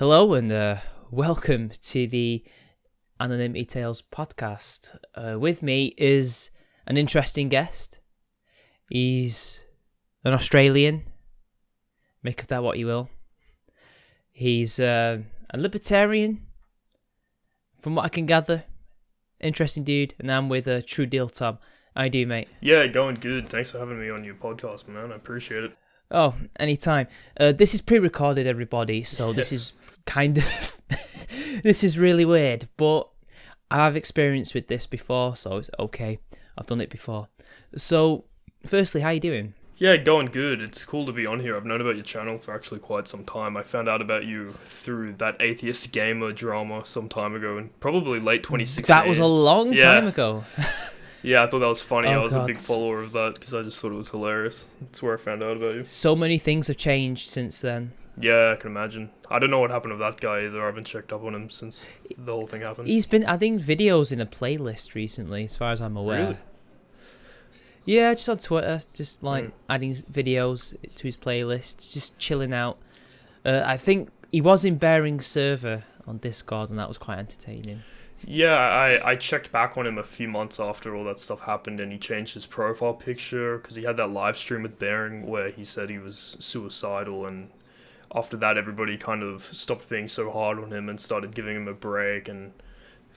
Hello and welcome to the Anonymity Tales podcast. With me is an interesting guest. He's an Australian. Make of that what you will. He's a libertarian, from what I can gather. Interesting dude. And I'm with truediltom. How you doing, mate? Yeah, going good. Thanks for having me on your podcast, man. I appreciate it. Oh, anytime. This is pre-recorded, everybody, so this is kind of... this is really weird, but I've experienced with this before, so it's okay. I've done it before. So, firstly, how you doing? Yeah, going good. It's cool to be on here. I've known about your channel for actually quite some time. I found out about you through that atheist gamer drama some time ago, and probably late 2016. That was a long time ago. Yeah, I thought that was funny. Oh, I was God. a big follower of that because I just thought it was hilarious. That's where I found out about you. So many things have changed since then. Yeah, I can imagine. I don't know what happened with that guy either. I haven't checked up on him since the whole thing happened. He's been adding videos in a playlist recently, as far as I'm aware. Really? Yeah, just on Twitter, just adding videos to his playlist, just chilling out. I think he was in Bearing's server on Discord, and that was quite entertaining. Yeah, I checked back on him a few months after all that stuff happened, and he changed his profile picture because he had that live stream with Bering where he said he was suicidal, and after that everybody kind of stopped being so hard on him and started giving him a break, and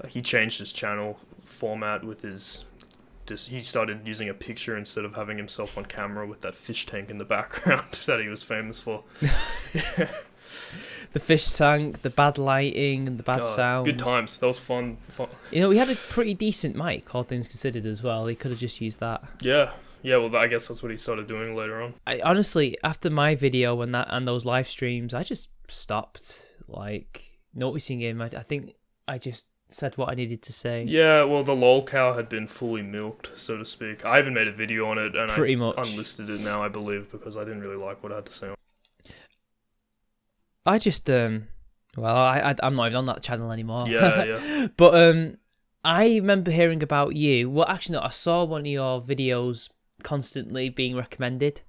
he changed his channel format with his... he started using a picture instead of having himself on camera with that fish tank in the background that he was famous for. The fish tank, the bad lighting, and the bad sound. Good times. That was fun. You know, he had a pretty decent mic, all things considered, as well. He could have just used that. Yeah. Well, I guess that's what he started doing later on. I honestly, after my video and those live streams, I just stopped noticing him. I think I just said what I needed to say. Yeah, well, the lol cow had been fully milked, so to speak. I even made a video on it, and I unlisted it now, I believe, because I didn't really like what I had to say. I just I'm not even on that channel anymore. Yeah. But I remember hearing about you. Well, actually, no, I saw one of your videos constantly being recommended.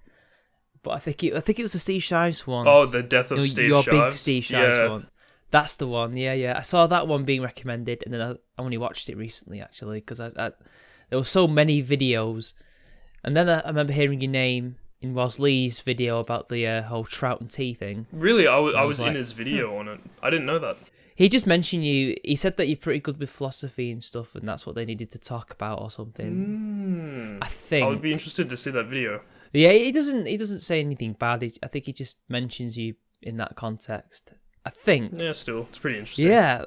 But I think it was the Steve Shives one. Oh, the death of Steve Shives. Your big Steve Shives one. That's the one. Yeah. I saw that one being recommended, and then I only watched it recently actually because I there were so many videos, and then I remember hearing your name in Ros Lee's video about the whole trout and tea thing. Really? I was in his video on it. I didn't know that. He just mentioned you. He said that you're pretty good with philosophy and stuff, and that's what they needed to talk about or something. I think. I would be interested to see that video. Yeah, he doesn't say anything bad. I think he just mentions you in that context. I think. Yeah, still. It's pretty interesting. Yeah.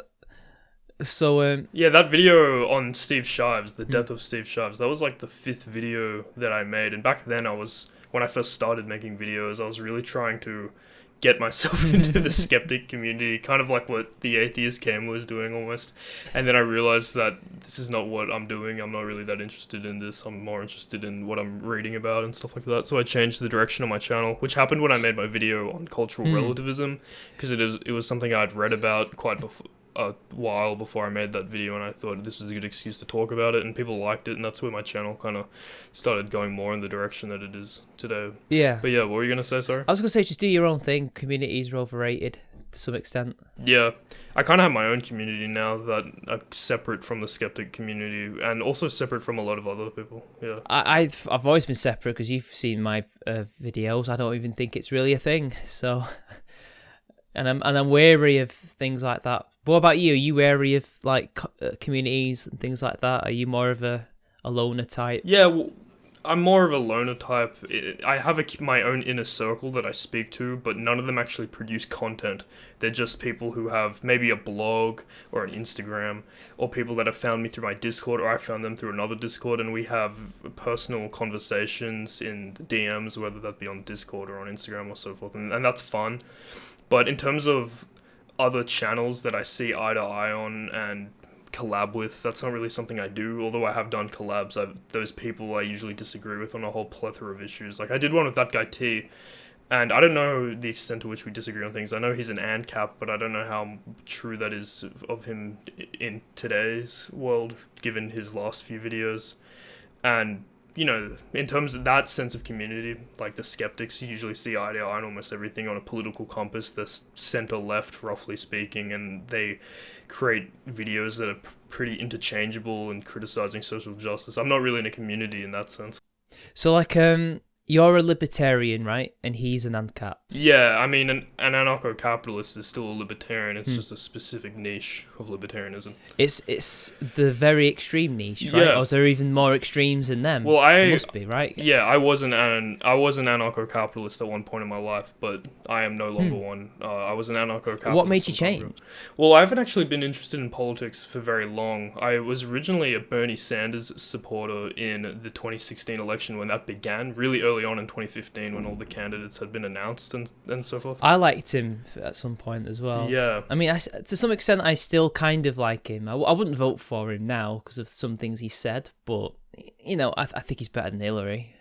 So, yeah, that video on Steve Shives, the death of Steve Shives, that was like the 5th video that I made, and back then when I first started making videos, I was really trying to get myself into the skeptic community, kind of like what the atheist gamer was doing almost. And then I realized that this is not what I'm doing. I'm not really that interested in this. I'm more interested in what I'm reading about and stuff like that. So I changed the direction of my channel, which happened when I made my video on cultural relativism, because it was something I'd read about quite a while before I made that video, and I thought this was a good excuse to talk about it, and people liked it, and that's where my channel kind of started going more in the direction that it is today. Yeah. But yeah, what were you going to say, sorry? I was going to say, just do your own thing. Communities are overrated to some extent. Yeah. I kind of have my own community now that are separate from the skeptic community, and also separate from a lot of other people. Yeah. I've always been separate because you've seen my videos. I don't even think it's really a thing. So, and I'm wary of things like that. But what about you? Are you wary of communities and things like that? Are you more of a loner type? Yeah, well, I'm more of a loner type. I have my own inner circle that I speak to, but none of them actually produce content. They're just people who have maybe a blog or an Instagram, or people that have found me through my Discord, or I found them through another Discord, and we have personal conversations in the DMs, whether that be on Discord or on Instagram or so forth, and that's fun. But in terms of other channels that I see eye to eye on and collab with, that's not really something I do, although I have done collabs. Those people I usually disagree with on a whole plethora of issues. Like I did one with that guy T, and I don't know the extent to which we disagree on things. I know he's an ANCAP, but I don't know how true that is of him in today's world, given his last few videos. And you know, in terms of that sense of community, like the skeptics usually see eye to eye on almost everything on a political compass that's center-left, roughly speaking, and they create videos that are pretty interchangeable in criticizing social justice. I'm not really in a community in that sense. So, like, you're a libertarian, right? And he's an ANCAP. Yeah, I mean, an anarcho-capitalist is still a libertarian. It's just a specific niche of libertarianism. It's the very extreme niche, right? Yeah. Or is there even more extremes than them? Well, There must be, right? Yeah, I was an anarcho-capitalist at one point in my life, but I am no longer one. I was an anarcho-capitalist. What made you some time ago. change? Well, I haven't actually been interested in politics for very long. I was originally a Bernie Sanders supporter in the 2016 election when that began, really early on in 2015 when all the candidates had been announced and so forth. I liked him at some point as well. Yeah. I mean, to some extent, I still kind of like him. I wouldn't vote for him now because of some things he said, but, you know, I think he's better than Hillary.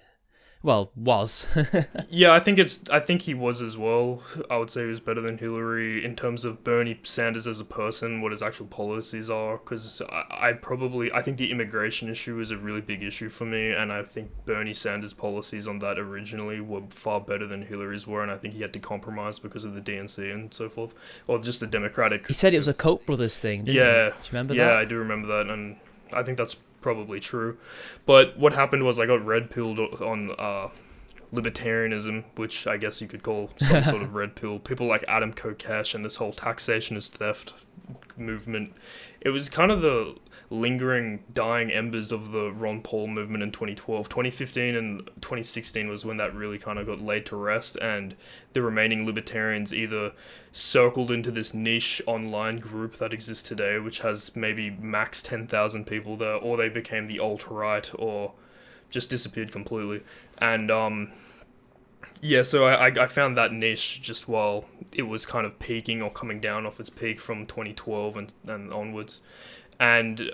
Well, was. Yeah, I think he was as well. I would say he was better than Hillary in terms of Bernie Sanders as a person, what his actual policies are, because I think the immigration issue is a really big issue for me, and I think Bernie Sanders' policies on that originally were far better than Hillary's were, and I think he had to compromise because of the DNC and so forth, or just the Democratic... He said it was a Koch brothers thing, didn't he? Do you remember that? Yeah, I do remember that, and I think that's probably true. But what happened was I got red-pilled on libertarianism, which I guess you could call some sort of red pill. People like Adam Kokesh and this whole taxation is theft movement. It was kind of the lingering, dying embers of the Ron Paul movement in 2012. 2015 and 2016 was when that really kind of got laid to rest, and the remaining libertarians either circled into this niche online group that exists today, which has maybe max 10,000 people there, or they became the alt-right, or just disappeared completely. And yeah, so I found that niche just while it was kind of peaking or coming down off its peak from 2012 and onwards. And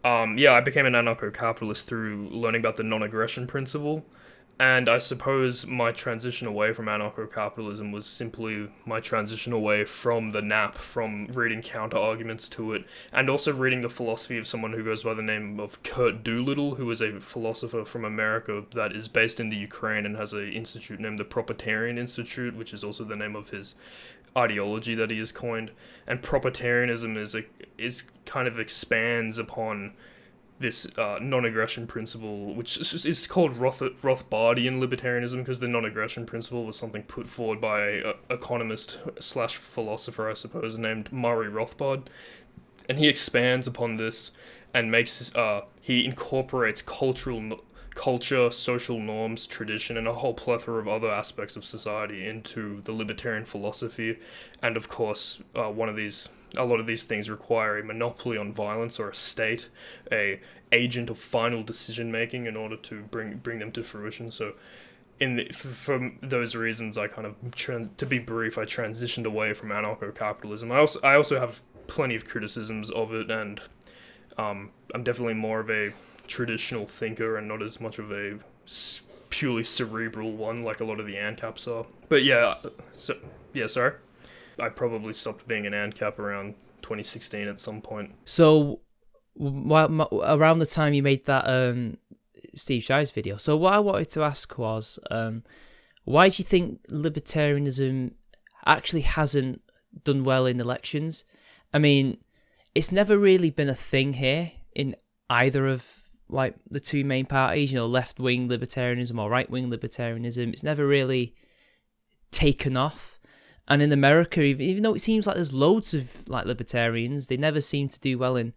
yeah, I became an anarcho-capitalist through learning about the non-aggression principle. And I suppose my transition away from anarcho-capitalism was simply my transition away from the NAP, from reading counter-arguments to it, and also reading the philosophy of someone who goes by the name of Kurt Doolittle, who is a philosopher from America that is based in the Ukraine and has an institute named the Propertarian Institute, which is also the name of his ideology that he has coined. And propertarianism is kind of expands upon this non-aggression principle, which is called Rothbardian libertarianism, because the non-aggression principle was something put forward by an economist / philosopher, I suppose, named Murray Rothbard. And he expands upon this and he incorporates culture, social norms, tradition, and a whole plethora of other aspects of society into the libertarian philosophy. And of course, a lot of these things require a monopoly on violence or a state, a agent of final decision making in order to bring them to fruition. So for those reasons, I kind of, to be brief, I transitioned away from anarcho-capitalism. I also have plenty of criticisms of it, and I'm definitely more of a traditional thinker and not as much of a purely cerebral one like a lot of the ANCAPs are. But yeah, sorry. I probably stopped being an ANCAP around 2016 at some point. So, around the time you made that Steve Shives video, so what I wanted to ask was, why do you think libertarianism actually hasn't done well in elections? I mean, it's never really been a thing here in either of like the two main parties, you know, left-wing libertarianism or right-wing libertarianism. It's never really taken off. And in America, even though it seems like there's loads of like libertarians, they never seem to do well in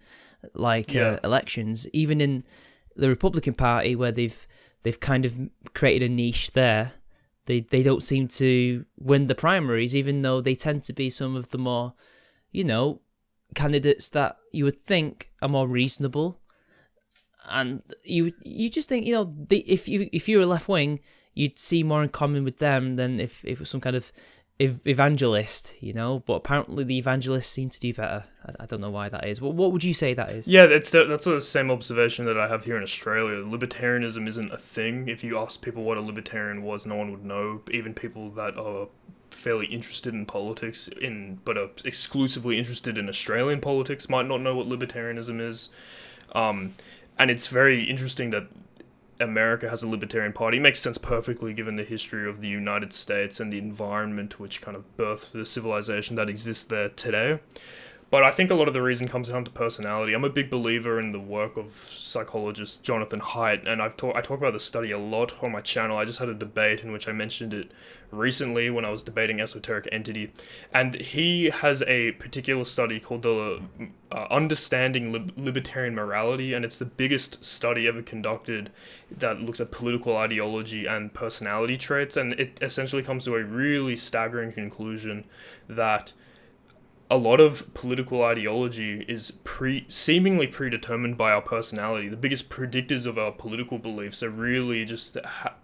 elections. Even in the Republican Party, where they've kind of created a niche there, they don't seem to win the primaries, even though they tend to be some of the more, you know, candidates that you would think are more reasonable. And you just think, you know, if you were left wing, you'd see more in common with them than if it was some kind of evangelist, you know. But apparently the evangelists seem to do better. I don't know why that is. What would you say that is? Yeah, that's the same observation that I have here in Australia. Libertarianism isn't a thing. If you ask people what a libertarian was, no one would know. Even people that are fairly interested in politics, but are exclusively interested in Australian politics, might not know what libertarianism is. And it's very interesting that America has a libertarian party. It makes sense perfectly given the history of the United States and the environment which kind of birthed the civilization that exists there today. But I think a lot of the reason comes down to personality. I'm a big believer in the work of psychologist Jonathan Haidt, and I talk about this study a lot on my channel. I just had a debate in which I mentioned it recently when I was debating esoteric entity, and he has a particular study called the Understanding Libertarian Morality, and it's the biggest study ever conducted that looks at political ideology and personality traits, and it essentially comes to a really staggering conclusion that a lot of political ideology is seemingly predetermined by our personality. The biggest predictors of our political beliefs are really just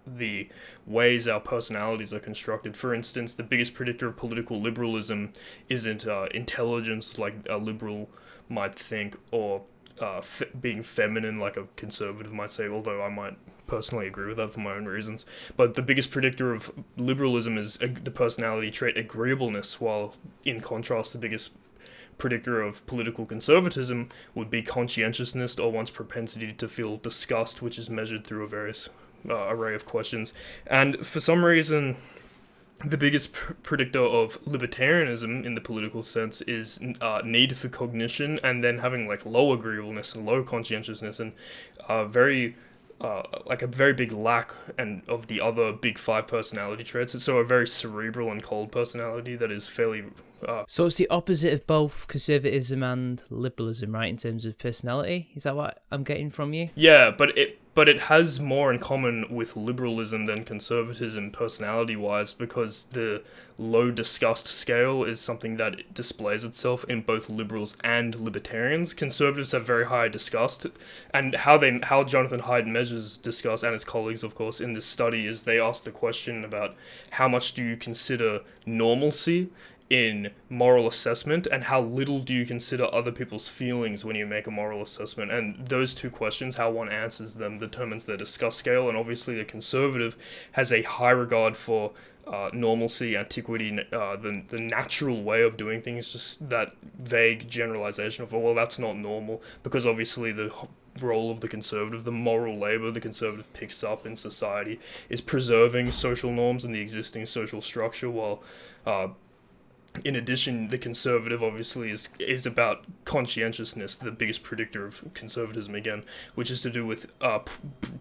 the ways our personalities are constructed. For instance, the biggest predictor of political liberalism isn't intelligence, like a liberal might think, or being feminine, like a conservative might say, although I might personally agree with that for my own reasons. But the biggest predictor of liberalism is the personality trait agreeableness, while in contrast the biggest predictor of political conservatism would be conscientiousness, or one's propensity to feel disgust, which is measured through a various array of questions. And for some reason, the biggest predictor of libertarianism in the political sense is need for cognition, and then having like low agreeableness and low conscientiousness, and a very big lack and of the other big five personality traits. So a very cerebral and cold personality that is fairly So it's the opposite of both conservatism and liberalism, right, in terms of personality? Is that what I'm getting from you? Yeah, but it has more in common with liberalism than conservatism personality-wise, because the low disgust scale is something that displays itself in both liberals and libertarians. Conservatives have very high disgust, and how Jonathan Haidt measures disgust, and his colleagues, of course, in this study, is they ask the question about how much do you consider normalcy in moral assessment, and how little do you consider other people's feelings when you make a moral assessment. And those two questions, how one answers them, determines their disgust scale. And obviously the conservative has a high regard for normalcy, antiquity, the natural way of doing things, just that vague generalization of, well, that's not normal, because obviously the role of the conservative, the moral labor the conservative picks up in society, is preserving social norms and the existing social structure, while in addition, the conservative obviously is about conscientiousness, the biggest predictor of conservatism again, which is to do with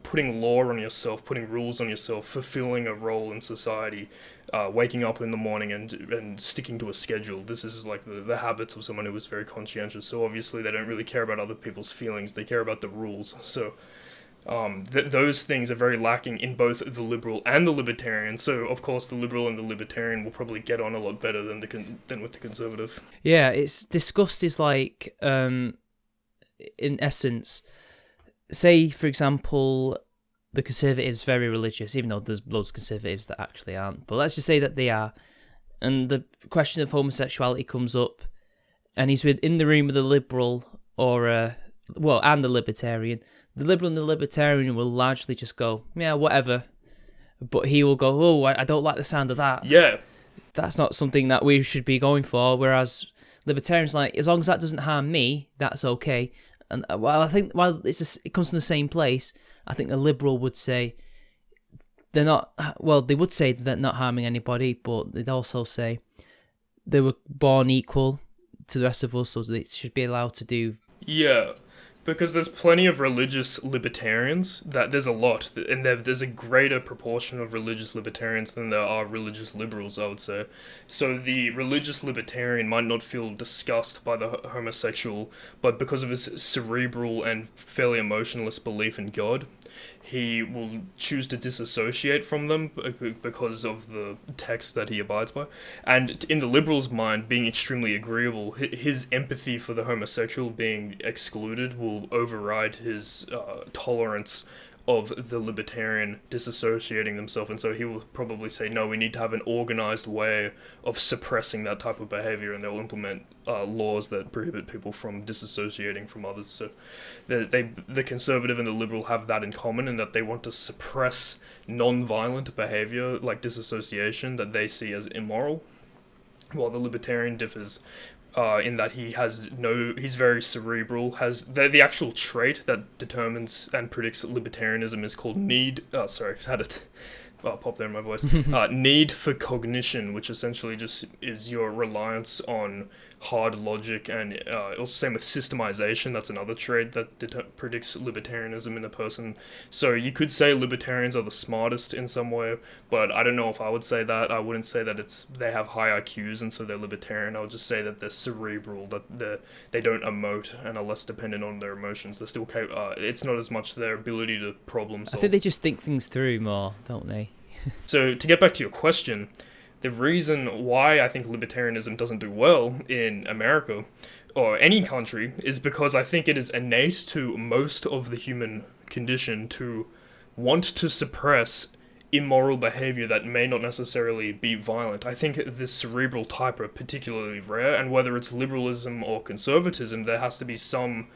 putting law on yourself, putting rules on yourself, fulfilling a role in society, waking up in the morning and sticking to a schedule. This is like the habits of someone who is very conscientious. So obviously they don't really care about other people's feelings, they care about the rules. So those things are very lacking in both the liberal and the libertarian. So of course the liberal and the libertarian will probably get on a lot better than with the conservative. Yeah, it's disgust is like, in essence, say for example, the conservatives very religious, even though there's loads of conservatives that actually aren't. But let's just say that they are, and the question of homosexuality comes up, and he's in the room with a liberal and the libertarian. The liberal and the libertarian will largely just go, yeah, whatever. But he will go, oh, I don't like the sound of that. Yeah. That's not something that we should be going for. Whereas libertarians like, as long as that doesn't harm me, that's okay. And I think while it comes from the same place, I think a liberal would say they would say they're not harming anybody, but they'd also say they were born equal to the rest of us, so they should be allowed to do. Yeah. Because there's plenty of religious libertarians, there's a lot, and there's a greater proportion of religious libertarians than there are religious liberals, I would say. So the religious libertarian might not feel disgust by the homosexual, but because of his cerebral and fairly emotionless belief in God, he will choose to disassociate from them because of the text that he abides by. And in the liberal's mind, being extremely agreeable, his empathy for the homosexual being excluded will override his tolerance of the libertarian disassociating themselves, and so he will probably say, no, we need to have an organized way of suppressing that type of behavior, and they'll implement laws that prohibit people from disassociating from others. So the conservative and the liberal have that in common, in that they want to suppress non-violent behavior like disassociation that they see as immoral, while the libertarian differs in that he's very cerebral. Has the actual trait that determines and predicts libertarianism is called need. Oh, sorry, had it. Pop there in my voice. Need for cognition, which essentially just is your reliance on hard logic, and also same with systemization. That's another trait that predicts libertarianism in a person. So you could say libertarians are the smartest in some way, but I don't know if I would say that. I wouldn't say that they have high IQs and so they're libertarian. I would just say that they're cerebral, that they don't emote and are less dependent on their emotions. They're still it's not as much their ability to problem solve. I think they just think things through more, don't they? So to get back to your question, the reason why I think libertarianism doesn't do well in America or any country is because I think it is innate to most of the human condition to want to suppress immoral behavior that may not necessarily be violent. I think this cerebral type are particularly rare, and whether it's liberalism or conservatism, there has to be some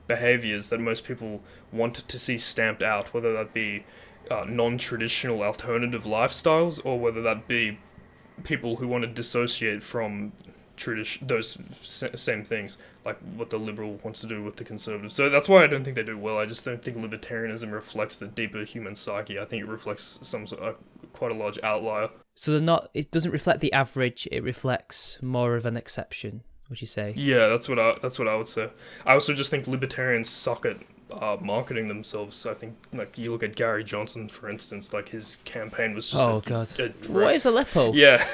behaviors that most people want to see stamped out, whether that be non-traditional alternative lifestyles, or whether that be people who want to dissociate from those same things, like what the liberal wants to do with the conservative. So that's why I don't think they do well. I just don't think libertarianism reflects the deeper human psyche. I think it reflects quite a large outlier. So it doesn't reflect the average, it reflects more of an exception, would you say? Yeah, that's what I would say. I also just think libertarians suck at marketing themselves. I think, like, you look at Gary Johnson, for instance, like, his campaign was just what is Aleppo? Yeah.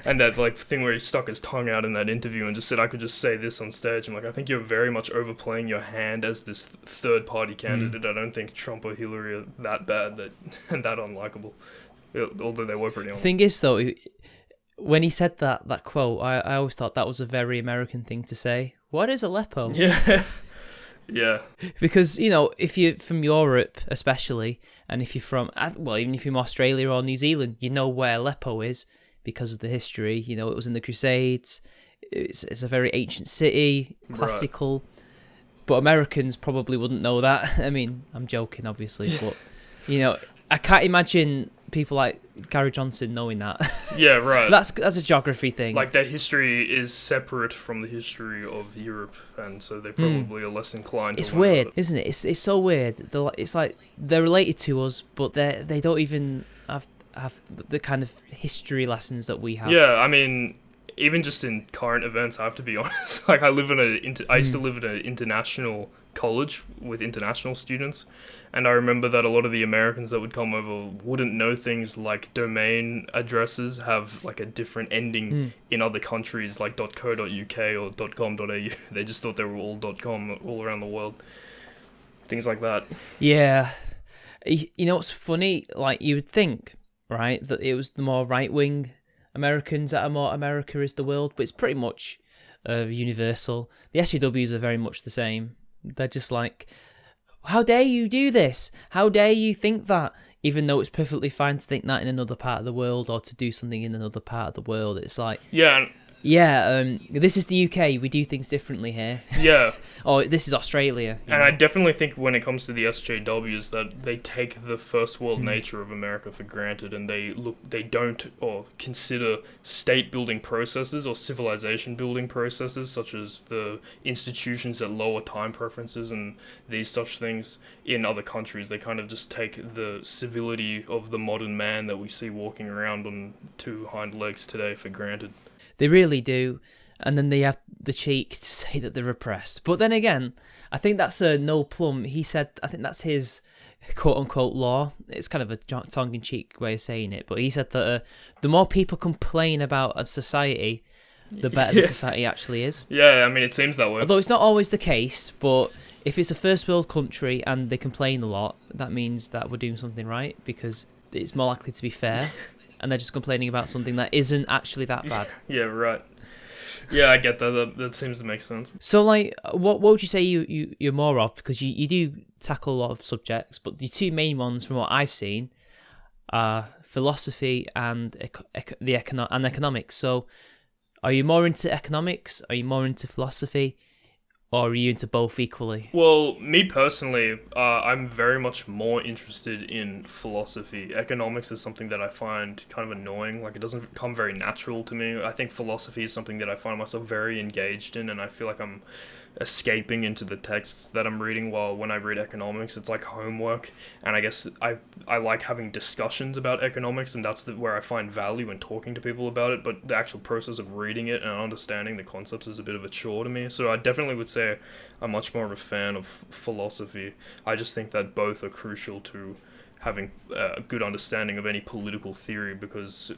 And that, like, thing where he stuck his tongue out in that interview and just said, I could just say this on stage. I'm like, I think you're very much overplaying your hand as this third-party candidate. I don't think Trump or Hillary are that bad and that unlikable, although they were pretty honest. The thing is, though, when he said that quote, I always thought that was a very American thing to say. What is Aleppo? Yeah. Yeah. Because, if you're from Europe, especially, and if you're from, even if you're from Australia or New Zealand, you know where Aleppo is because of the history. It was in the Crusades. It's a very ancient city, classical. Right. But Americans probably wouldn't know that. I mean, I'm joking, obviously, but, I can't imagine people like Gary Johnson knowing that. Yeah, right. That's a geography thing. Like, their history is separate from the history of Europe, and so they probably are less inclined to It's weird, isn't it? It's so weird. It's like they're related to us, but they don't even have the kind of history lessons that we have. Yeah, I mean, even just in current events, I have to be honest. Like, I used to live in an international college with international students, and I remember that a lot of the Americans that would come over wouldn't know things like domain addresses have like a different ending in other countries, like .co.uk or .com.au. They just thought they were all .com all around the world. Things like that. Yeah. What's funny? Like, you would think, right, that it was the more right-wing Americans that are more America is the world, but it's pretty much universal. The SJWs are very much the same. They're just like, how dare you do this? How dare you think that? Even though it's perfectly fine to think that in another part of the world, or to do something in another part of the world. It's like, this is the UK, we do things differently here. Yeah. Or this is Australia. And I definitely think when it comes to the SJWs that they take the first world nature of America for granted, and they don't or consider state building processes or civilization building processes, such as the institutions that lower time preferences and these such things in other countries. They kind of just take the civility of the modern man that we see walking around on two hind legs today for granted. They really do, and then they have the cheek to say that they're repressed. But then again, I think that's a Noel Plum. He said, I think that's his quote-unquote law. It's kind of a tongue-in-cheek way of saying it, but he said that the more people complain about a society, the better the society actually is. Yeah, I mean, it seems that way. Although it's not always the case, but if it's a first world country and they complain a lot, that means that we're doing something right, because it's more likely to be fair. And they're just complaining about something that isn't actually that bad. Yeah, right. Yeah, I get that. That seems to make sense. So, like, what would you say you're more of? Because you do tackle a lot of subjects, but the two main ones, from what I've seen, are philosophy and economics. So, are you more into economics? Are you more into philosophy? or are you into both equally? Well, me personally, I'm very much more interested in philosophy. Economics is something that I find kind of annoying. Like, it doesn't come very natural to me. I think philosophy is something that I find myself very engaged in, and I feel like I'm escaping into the texts that I'm reading, while when I read economics it's like homework. And I guess I like having discussions about economics, and that's where I find value in talking to people about it, but the actual process of reading it and understanding the concepts is a bit of a chore to me. So I definitely would say I'm much more of a fan of philosophy. I just think that both are crucial to having a good understanding of any political theory, because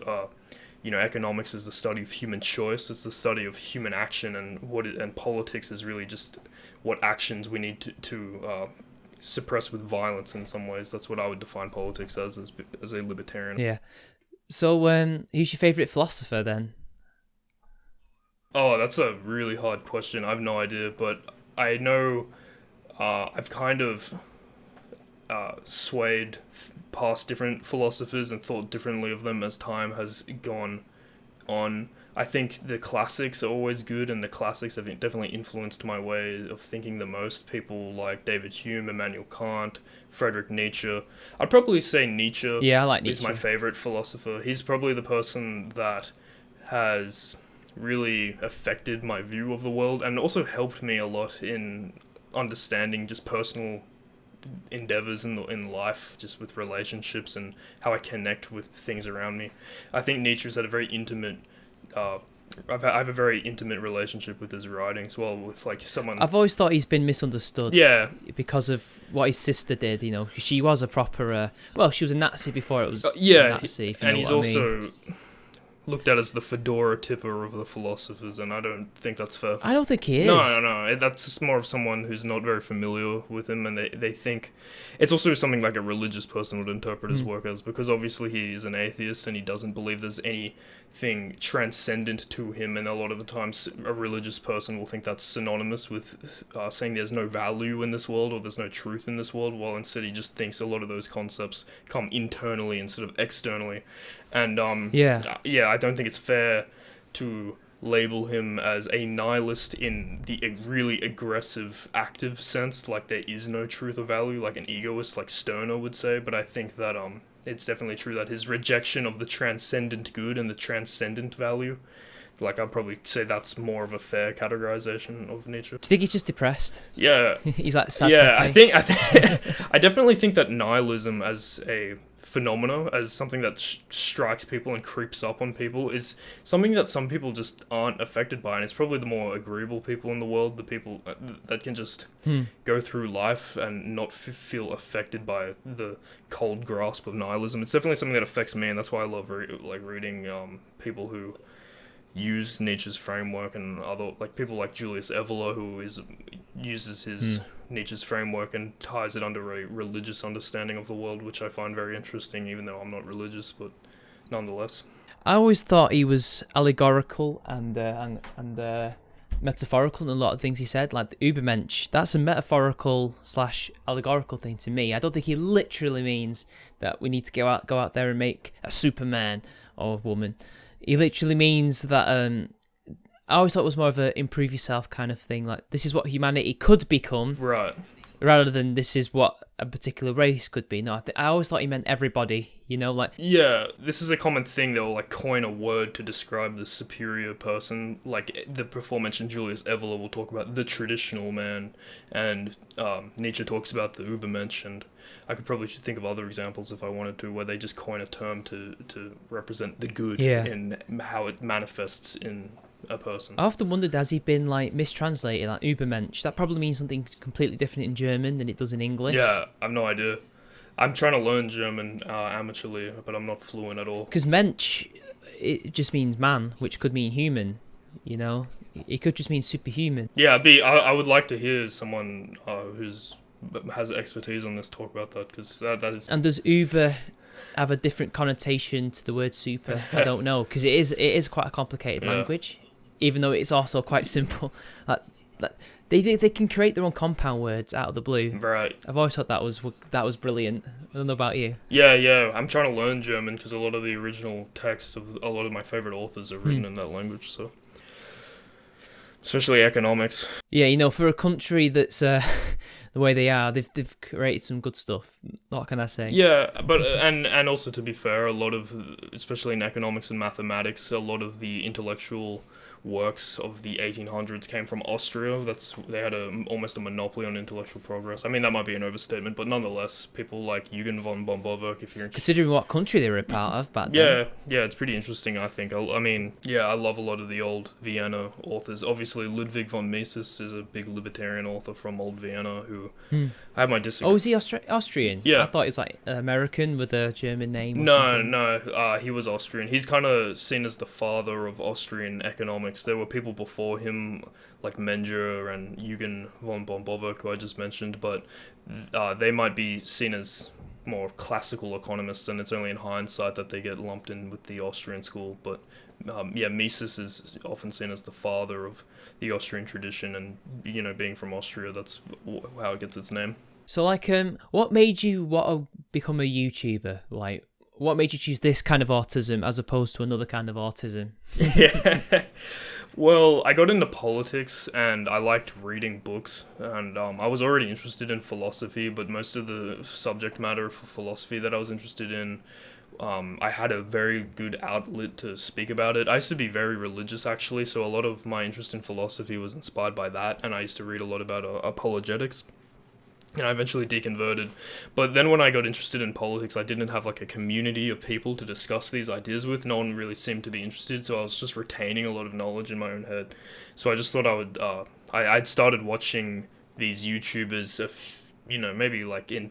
economics is the study of human choice. It's the study of human action, and politics is really just what actions we need to suppress with violence. In some ways, that's what I would define politics as a libertarian. Yeah. So, who's your favorite philosopher then? Oh, that's a really hard question. I have no idea, but I know I've kind of swayed past different philosophers and thought differently of them as time has gone on. I think the classics are always good, and the classics have definitely influenced my way of thinking the most. People like David Hume, Immanuel Kant, Friedrich Nietzsche. I'd probably say Nietzsche. Yeah, I like Nietzsche. Is my favorite philosopher. He's probably the person that has really affected my view of the world, and also helped me a lot in understanding just personal endeavors in life, just with relationships and how I connect with things around me. I think Nietzsche's had a very intimate I have a very intimate relationship with his writings. Well, with like someone, I've always thought he's been misunderstood. Yeah, because of what his sister did. She was a proper. She was a Nazi before it was. Yeah, a Nazi. If you and know he's what also I mean. Looked at as the fedora tipper of the philosophers, and I don't think that's fair. I don't think he is. No. That's just more of someone who's not very familiar with him, and they think it's also something like a religious person would interpret his work as, because obviously he's an atheist and he doesn't believe there's anything transcendent to him, and a lot of the times a religious person will think that's synonymous with saying there's no value in this world or there's no truth in this world, while instead he just thinks a lot of those concepts come internally instead of externally. And I don't think it's fair to label him as a nihilist in the really aggressive, active sense, like there is no truth or value, like an egoist, like Stirner would say. But I think that it's definitely true that his rejection of the transcendent good and the transcendent value, like I'd probably say that's more of a fair categorization of Nietzsche. Do you think he's just depressed? Yeah. He's like sad. Yeah, I definitely think that nihilism as a phenomena, as something that strikes people and creeps up on people, is something that some people just aren't affected by, and it's probably the more agreeable people in the world, the people that can just go through life and not feel affected by the cold grasp of nihilism. It's definitely something that affects me, and that's why I love reading people who use Nietzsche's framework, and other like people like Julius Evola, who uses his Nietzsche's framework and ties it under a religious understanding of the world, which I find very interesting, even though I'm not religious, but nonetheless. I always thought he was allegorical and metaphorical in a lot of things he said, like the Übermensch. That's a metaphorical / allegorical thing to me. I don't think he literally means that we need to go out there and make a Superman or a woman. He literally means that I always thought it was more of a improve yourself kind of thing. Like, this is what humanity could become. Right. Rather than this is what a particular race could be. No, I always thought he meant everybody, like... Yeah, this is a common thing. They'll, coin a word to describe the superior person. Like, the before-mentioned Julius Evola will talk about the traditional man, and Nietzsche talks about the Übermensch, and I could probably think of other examples if I wanted to, where they just coin a term to represent the good in how it manifests in a person. I often wondered, has he been mistranslated, like Übermensch? That probably means something completely different in German than it does in English. Yeah, I've no idea. I'm trying to learn German amateurly, but I'm not fluent at all. Because Mensch, it just means man, which could mean human, It could just mean superhuman. Yeah, I would like to hear someone who's has expertise on this talk about that, because that is... And does Uber have a different connotation to the word super? I don't know, because it is quite a complicated language, even though it's also quite simple. They can create their own compound words out of the blue. Right. I've always thought that was brilliant. I don't know about you. Yeah. I'm trying to learn German because a lot of the original texts of a lot of my favorite authors are written in that language. So especially economics. Yeah, you know, for a country that's the way they are, they've created some good stuff. What can I say? Yeah, but and also, to be fair, a lot of, especially in economics and mathematics, a lot of the intellectual works of the 1800s came from Austria. They had almost a monopoly on intellectual progress. I mean, that might be an overstatement, but nonetheless, people like Eugen von Bombovic, if you're interested. Considering what country they were a part of back then. Yeah, it's pretty interesting, I think. I mean, yeah, I love a lot of the old Vienna authors. Obviously, Ludwig von Mises is a big libertarian author from old Vienna who I have my disagreement. Oh, is he Austrian? Yeah. I thought he was like American with a German name or No, something. no, he was Austrian. He's kind of seen as the father of Austrian economics. There were people before him, like Menger and Eugen von Bombovic, who I just mentioned, but they might be seen as more classical economists, and it's only in hindsight that they get lumped in with the Austrian school. But yeah, Mises is often seen as the father of the Austrian tradition, and, you know, being from Austria, that's how it gets its name. So, like, what made you want to become a YouTuber? Like, what made you choose this kind of autism as opposed to another kind of autism? Yeah. Well, I got into politics and I liked reading books, and I was already interested in philosophy, but most of the subject matter for philosophy that I was interested in, I had a very good outlet to speak about it. I used to be very religious, actually, so a lot of my interest in philosophy was inspired by that, and I used to read a lot about apologetics. And I eventually deconverted. But then when I got interested in politics, I didn't have like a community of people to discuss these ideas with. No one really seemed to be interested, so I was just retaining a lot of knowledge in my own head. So I just thought I would, I'd started watching these YouTubers, maybe like in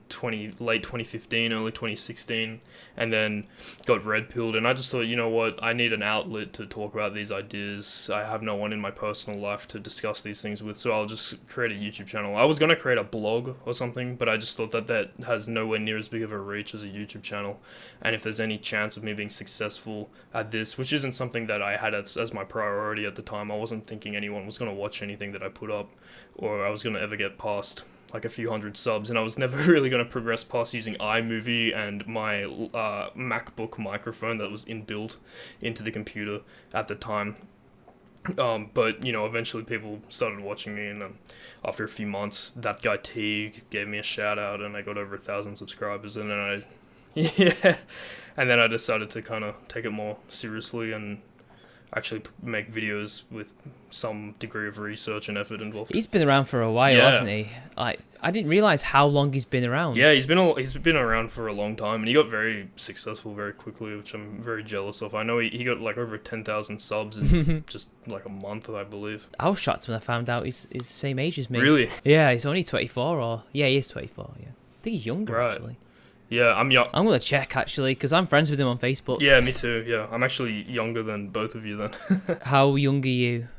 late 2015, early 2016, and then got red pilled, and I just thought, you know what, I need an outlet to talk about these ideas. I have no one in my personal life to discuss these things with, so I'll just create a YouTube channel. I was going to create a blog or something, but I just thought that has nowhere near as big of a reach as a YouTube channel, and if there's any chance of me being successful at this, which isn't something that I had as my priority at the time, I wasn't thinking anyone was going to watch anything that I put up, or I was going to ever get past like a few hundred subs, and I was never really going to progress past using iMovie and my MacBook microphone that was inbuilt into the computer at the time. But, eventually people started watching me, and after a few months, that guy T gave me a shout out, and I got over 1,000 subscribers, and then I decided to kind of take it more seriously and actually make videos with some degree of research and effort involved. He's been around for a while, hasn't he? I didn't realize how long he's been around. Yeah, he's been around for a long time, and he got very successful very quickly, which I'm very jealous of. I know he got like over 10,000 subs in just like a month, I believe. I was shocked when I found out he's the same age as me. Really? Yeah, he's only 24, he is 24, yeah. I think he's younger, actually. Yeah, I'm young. I'm going to check, actually, because I'm friends with him on Facebook. Yeah, me too, yeah. I'm actually younger than both of you then. How young are you?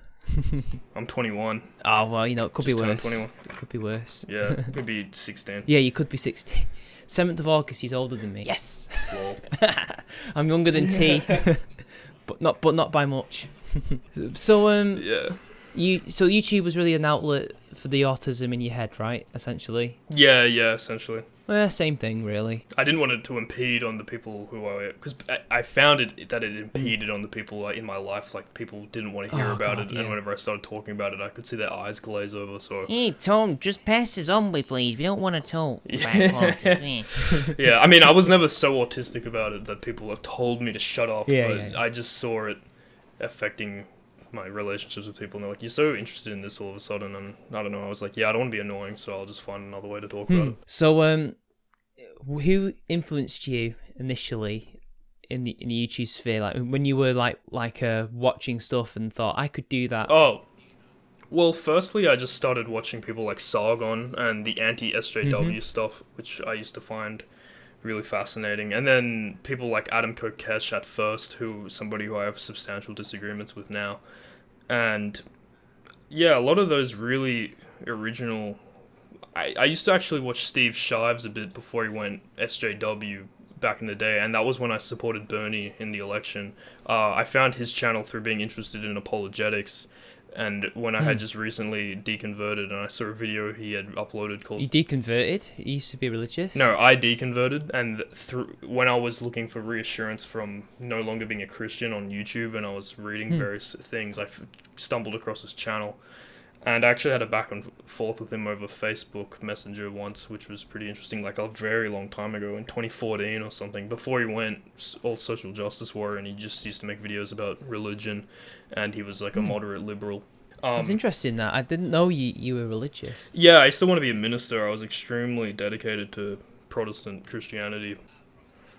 I'm 21. Oh, well, it could Just be worse. 21. It could be worse. Yeah, it could be 16. Yeah, you could be 16. 7th of August, he's older than me. Yes! Lol. I'm younger than T, but not by much. So, Yeah. So YouTube was really an outlet for the autism in your head, right? Essentially. Yeah, essentially. Well, same thing, really. I didn't want it to impede on the people who because I found that it impeded on the people in my life. Like, people didn't want to hear about it, and whenever I started talking about it, I could see their eyes glaze over. So, hey Tom, just pass the zombie, please. We don't want to talk about politics. Yeah, I mean, I was never so autistic about it that people have told me to shut up. Yeah. I just saw it affecting my relationships with people, and they're like, "You're so interested in this all of a sudden," and I don't know. I was like, "Yeah, I don't want to be annoying, so I'll just find another way to talk about it." So, who influenced you initially in the YouTube sphere? Like when you were like watching stuff and thought I could do that. Oh, well, firstly, I just started watching people like Sargon and the anti-SJW stuff, which I used to find really fascinating. And then people like Adam Kokesh at first, somebody who I have substantial disagreements with now. And yeah, a lot of those really original... I used to actually watch Steve Shives a bit before he went SJW back in the day, and that was when I supported Bernie in the election. I found his channel through being interested in apologetics, And when I had just recently deconverted, and I saw a video he had uploaded called... You deconverted? You used to be religious? No, I deconverted, and when I was looking for reassurance from no longer being a Christian on YouTube, and I was reading various things, I stumbled across his channel. And I actually had a back and forth with him over Facebook Messenger once, which was pretty interesting, like a very long time ago, in 2014 or something, before he went all social justice warrior, and he just used to make videos about religion, and he was like a moderate liberal. It's interesting that. I didn't know you were religious. Yeah, I still want to be a minister. I was extremely dedicated to Protestant Christianity.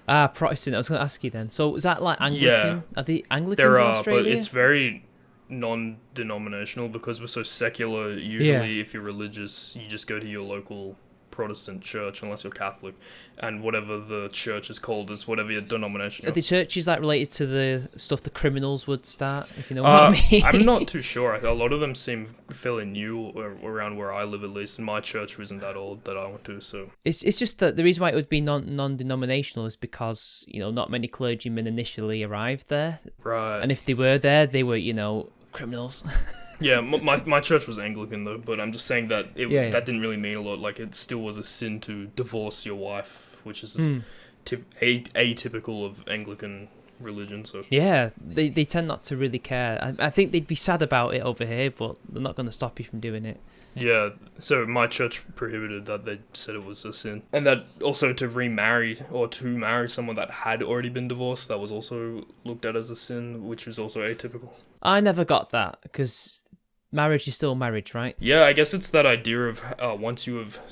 Protestant. I was going to ask you then. So is that like Anglican? Yeah. Are the Anglicans There in are, Australia? but it's very non-denominational because we're so secular. Usually, if you're religious, you just go to your local Protestant church, unless you're Catholic, and whatever the church is called is whatever your denomination. Are the churches like related to the stuff the criminals would start? If you know what I mean. I'm not too sure. A lot of them seem fairly new around where I live, at least. And my church wasn't that old that I went to, so It's just that the reason why it would be non-denominational is because not many clergymen initially arrived there, right. and if they were there, they were criminals. Yeah, my church was Anglican though, but I'm just saying that that didn't really mean a lot. Like, it still was a sin to divorce your wife, which is atypical of Anglican religion. So yeah, they tend not to really care. I think they'd be sad about it over here, but they're not going to stop you from doing it. yeah, so my church prohibited that. They said it was a sin, and that also to remarry or to marry someone that had already been divorced, that was also looked at as a sin, which was also atypical. I never got that because marriage is still marriage, right? Yeah, I guess it's that idea of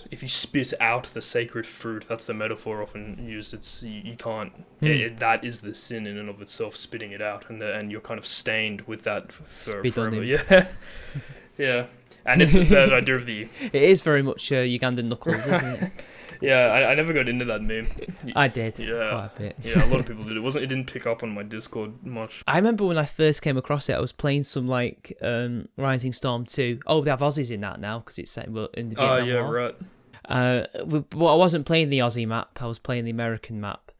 if you spit out the sacred fruit, that's the metaphor often used. It's you can't. That is the sin in and of itself, spitting it out, and you're kind of stained with that forever. Yeah, yeah, and it's that idea of the. It is very much Ugandan knuckles, isn't it? Yeah, I never got into that meme. I did. Yeah, quite a bit. Yeah, a lot of people did. It didn't pick up on my Discord much. I remember when I first came across it, I was playing some like Rising Storm 2. Oh, they have Aussies in that now because it's set in the Vietnam yeah, War. right. Well, I wasn't playing the Aussie map. I was playing the American map.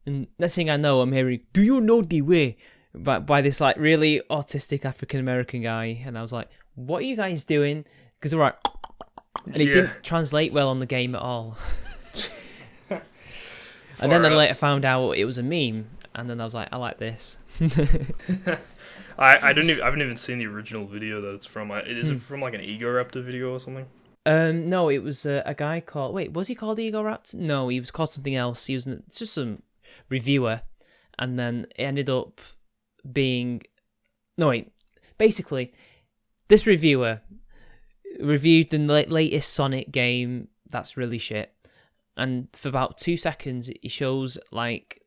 And next thing I know, I'm hearing, "Do you know the way?" by this like really autistic African American guy, and I was like, "What are you guys doing?" Because they're like, and it didn't translate well on the game at all. And then I later found out it was a meme, and then I was like, I like this. I haven't even seen the original video that it's from. Is it from like an Egoraptor video or something? No, it was a guy called. Wait, was he called Egoraptor? No, he was called something else. He was just some reviewer, and then it ended up being. No, wait. Basically, this reviewer reviewed the latest Sonic game that's really shit. And for about 2 seconds, he shows like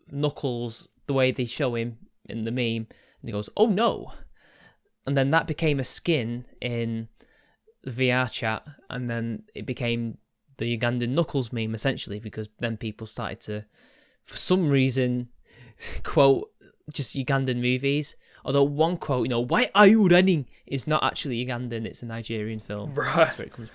Knuckles the way they show him in the meme, and he goes, "Oh no!" And then that became a skin in the VR chat, and then it became the Ugandan Knuckles meme essentially, because then people started to, for some reason, quote just Ugandan movies. Although one quote, "Why are you running?" is not actually Ugandan; it's a Nigerian film. Right. That's where it comes.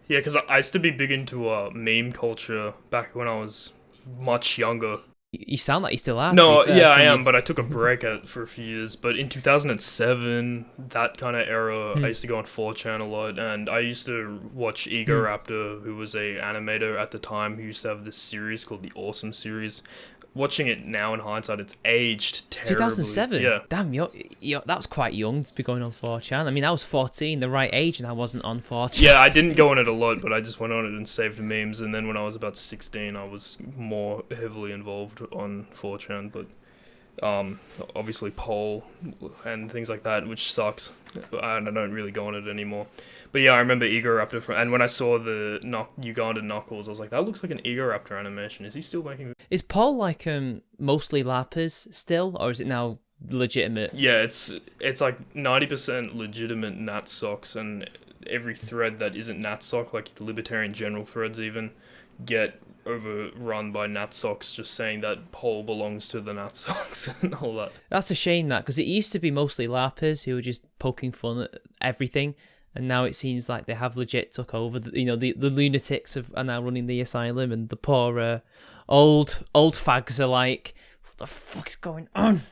Yeah, because I used to be big into meme culture back when I was much younger. You sound like you still are. No, yeah, I am, but I took a break for a few years. But in 2007, that kind of era, I used to go on 4chan a lot, and I used to watch Egoraptor, who was a animator at the time, who used to have this series called the Awesome Series. Watching it now in hindsight, it's aged terribly. 2007? Yeah. Damn, that was quite young to be going on 4chan. I mean, I was 14, the right age, and I wasn't on 4chan. Yeah, I didn't go on it a lot, but I just went on it and saved memes. And then when I was about 16, I was more heavily involved on 4chan. But obviously Pole and things like that, which sucks. I don't really go on it anymore. But yeah, I remember Egoraptor and when I saw the Ugandan Knuckles, I was like, that looks like an Egoraptor animation. Is he still making? Is Paul like mostly Lapis still, or is it now legitimate? Yeah, it's like 90% legitimate Nat socks, and every thread that isn't Nat sock, like Libertarian general threads even, get overrun by Nat socks just saying that Paul belongs to the Nat socks and all that. That's a shame, that, because it used to be mostly Lapis who were just poking fun at everything. And now it seems like they have legit took over. The lunatics are now running the asylum, and the poor old fags are like, the fuck is going on?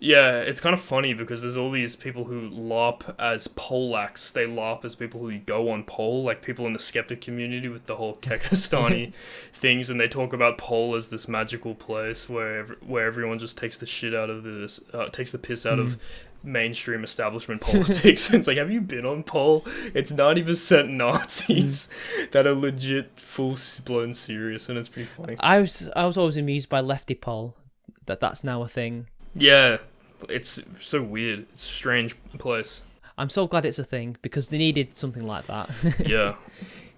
Yeah, it's kind of funny because there's all these people who LARP as poleax. They LARP as people who go on pole, like people in the skeptic community with the whole Kekistani things, and they talk about pole as this magical place where everyone just takes the shit out of this, takes the piss out of mainstream establishment politics. It's like, have you been on pole? It's 90% Nazis that are legit full blown serious, and it's pretty funny. I was always amused by lefty pole, that's now a thing. Yeah, it's so weird. It's a strange place. I'm so glad it's a thing because they needed something like that.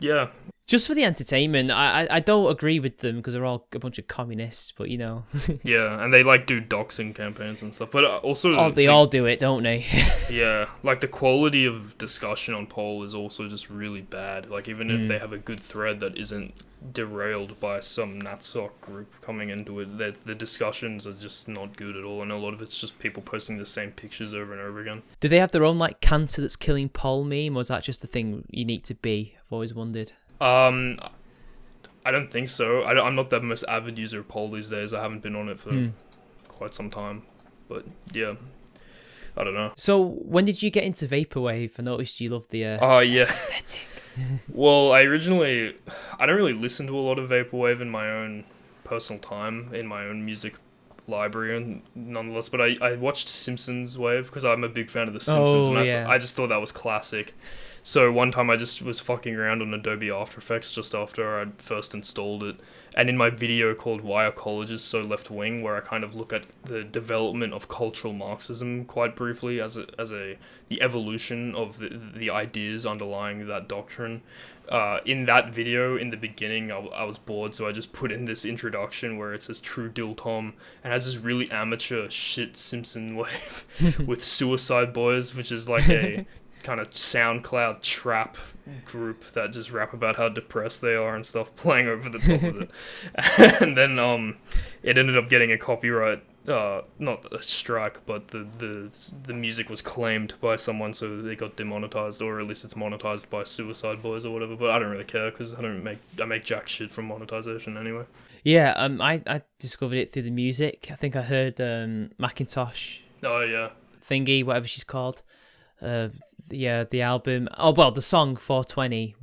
Yeah. Just for the entertainment. I don't agree with them because they're all a bunch of communists, but you know. Yeah, and they like do doxing campaigns and stuff, but also they all do it, don't they? Yeah, like the quality of discussion on poll is also just really bad. Like even if they have a good thread that isn't derailed by some Natsoc group coming into it, the discussions are just not good at all, and a lot of it's just people posting the same pictures over and over again. Do they have their own like cancer that's killing poll meme, or is that just the thing unique to be? I've always wondered. I don't think so. I'm not the most avid user of poll these days. I haven't been on it for quite some time, but yeah, I don't know. So when did you get into Vaporwave? I noticed you loved the aesthetic. Well, I don't really listen to a lot of Vaporwave in my own personal time, in my own music library, and nonetheless, but I watched Simpsons Wave because I'm a big fan of The Simpsons, and I just thought that was classic. So one time I just was fucking around on Adobe After Effects just after I first installed it, and in my video called Why Are Colleges So Left Wing, where I kind of look at the development of cultural Marxism quite briefly as the evolution of the ideas underlying that doctrine. In that video, in the beginning, I was bored, so I just put in this introduction where it says truediltom and has this really amateur shit Simpson wave with Suicide Boys, which is like a kind of SoundCloud trap group that just rap about how depressed they are and stuff, playing over the top of it. And then it ended up getting a copyright, not a strike, but the music was claimed by someone, so they got demonetized, or at least it's monetized by Suicide Boys or whatever. But I don't really care because I make jack shit from monetization anyway. Yeah, I discovered it through the music. I think I heard Macintosh. Oh yeah. Thingy, whatever she's called. The album. Oh well, the song 420,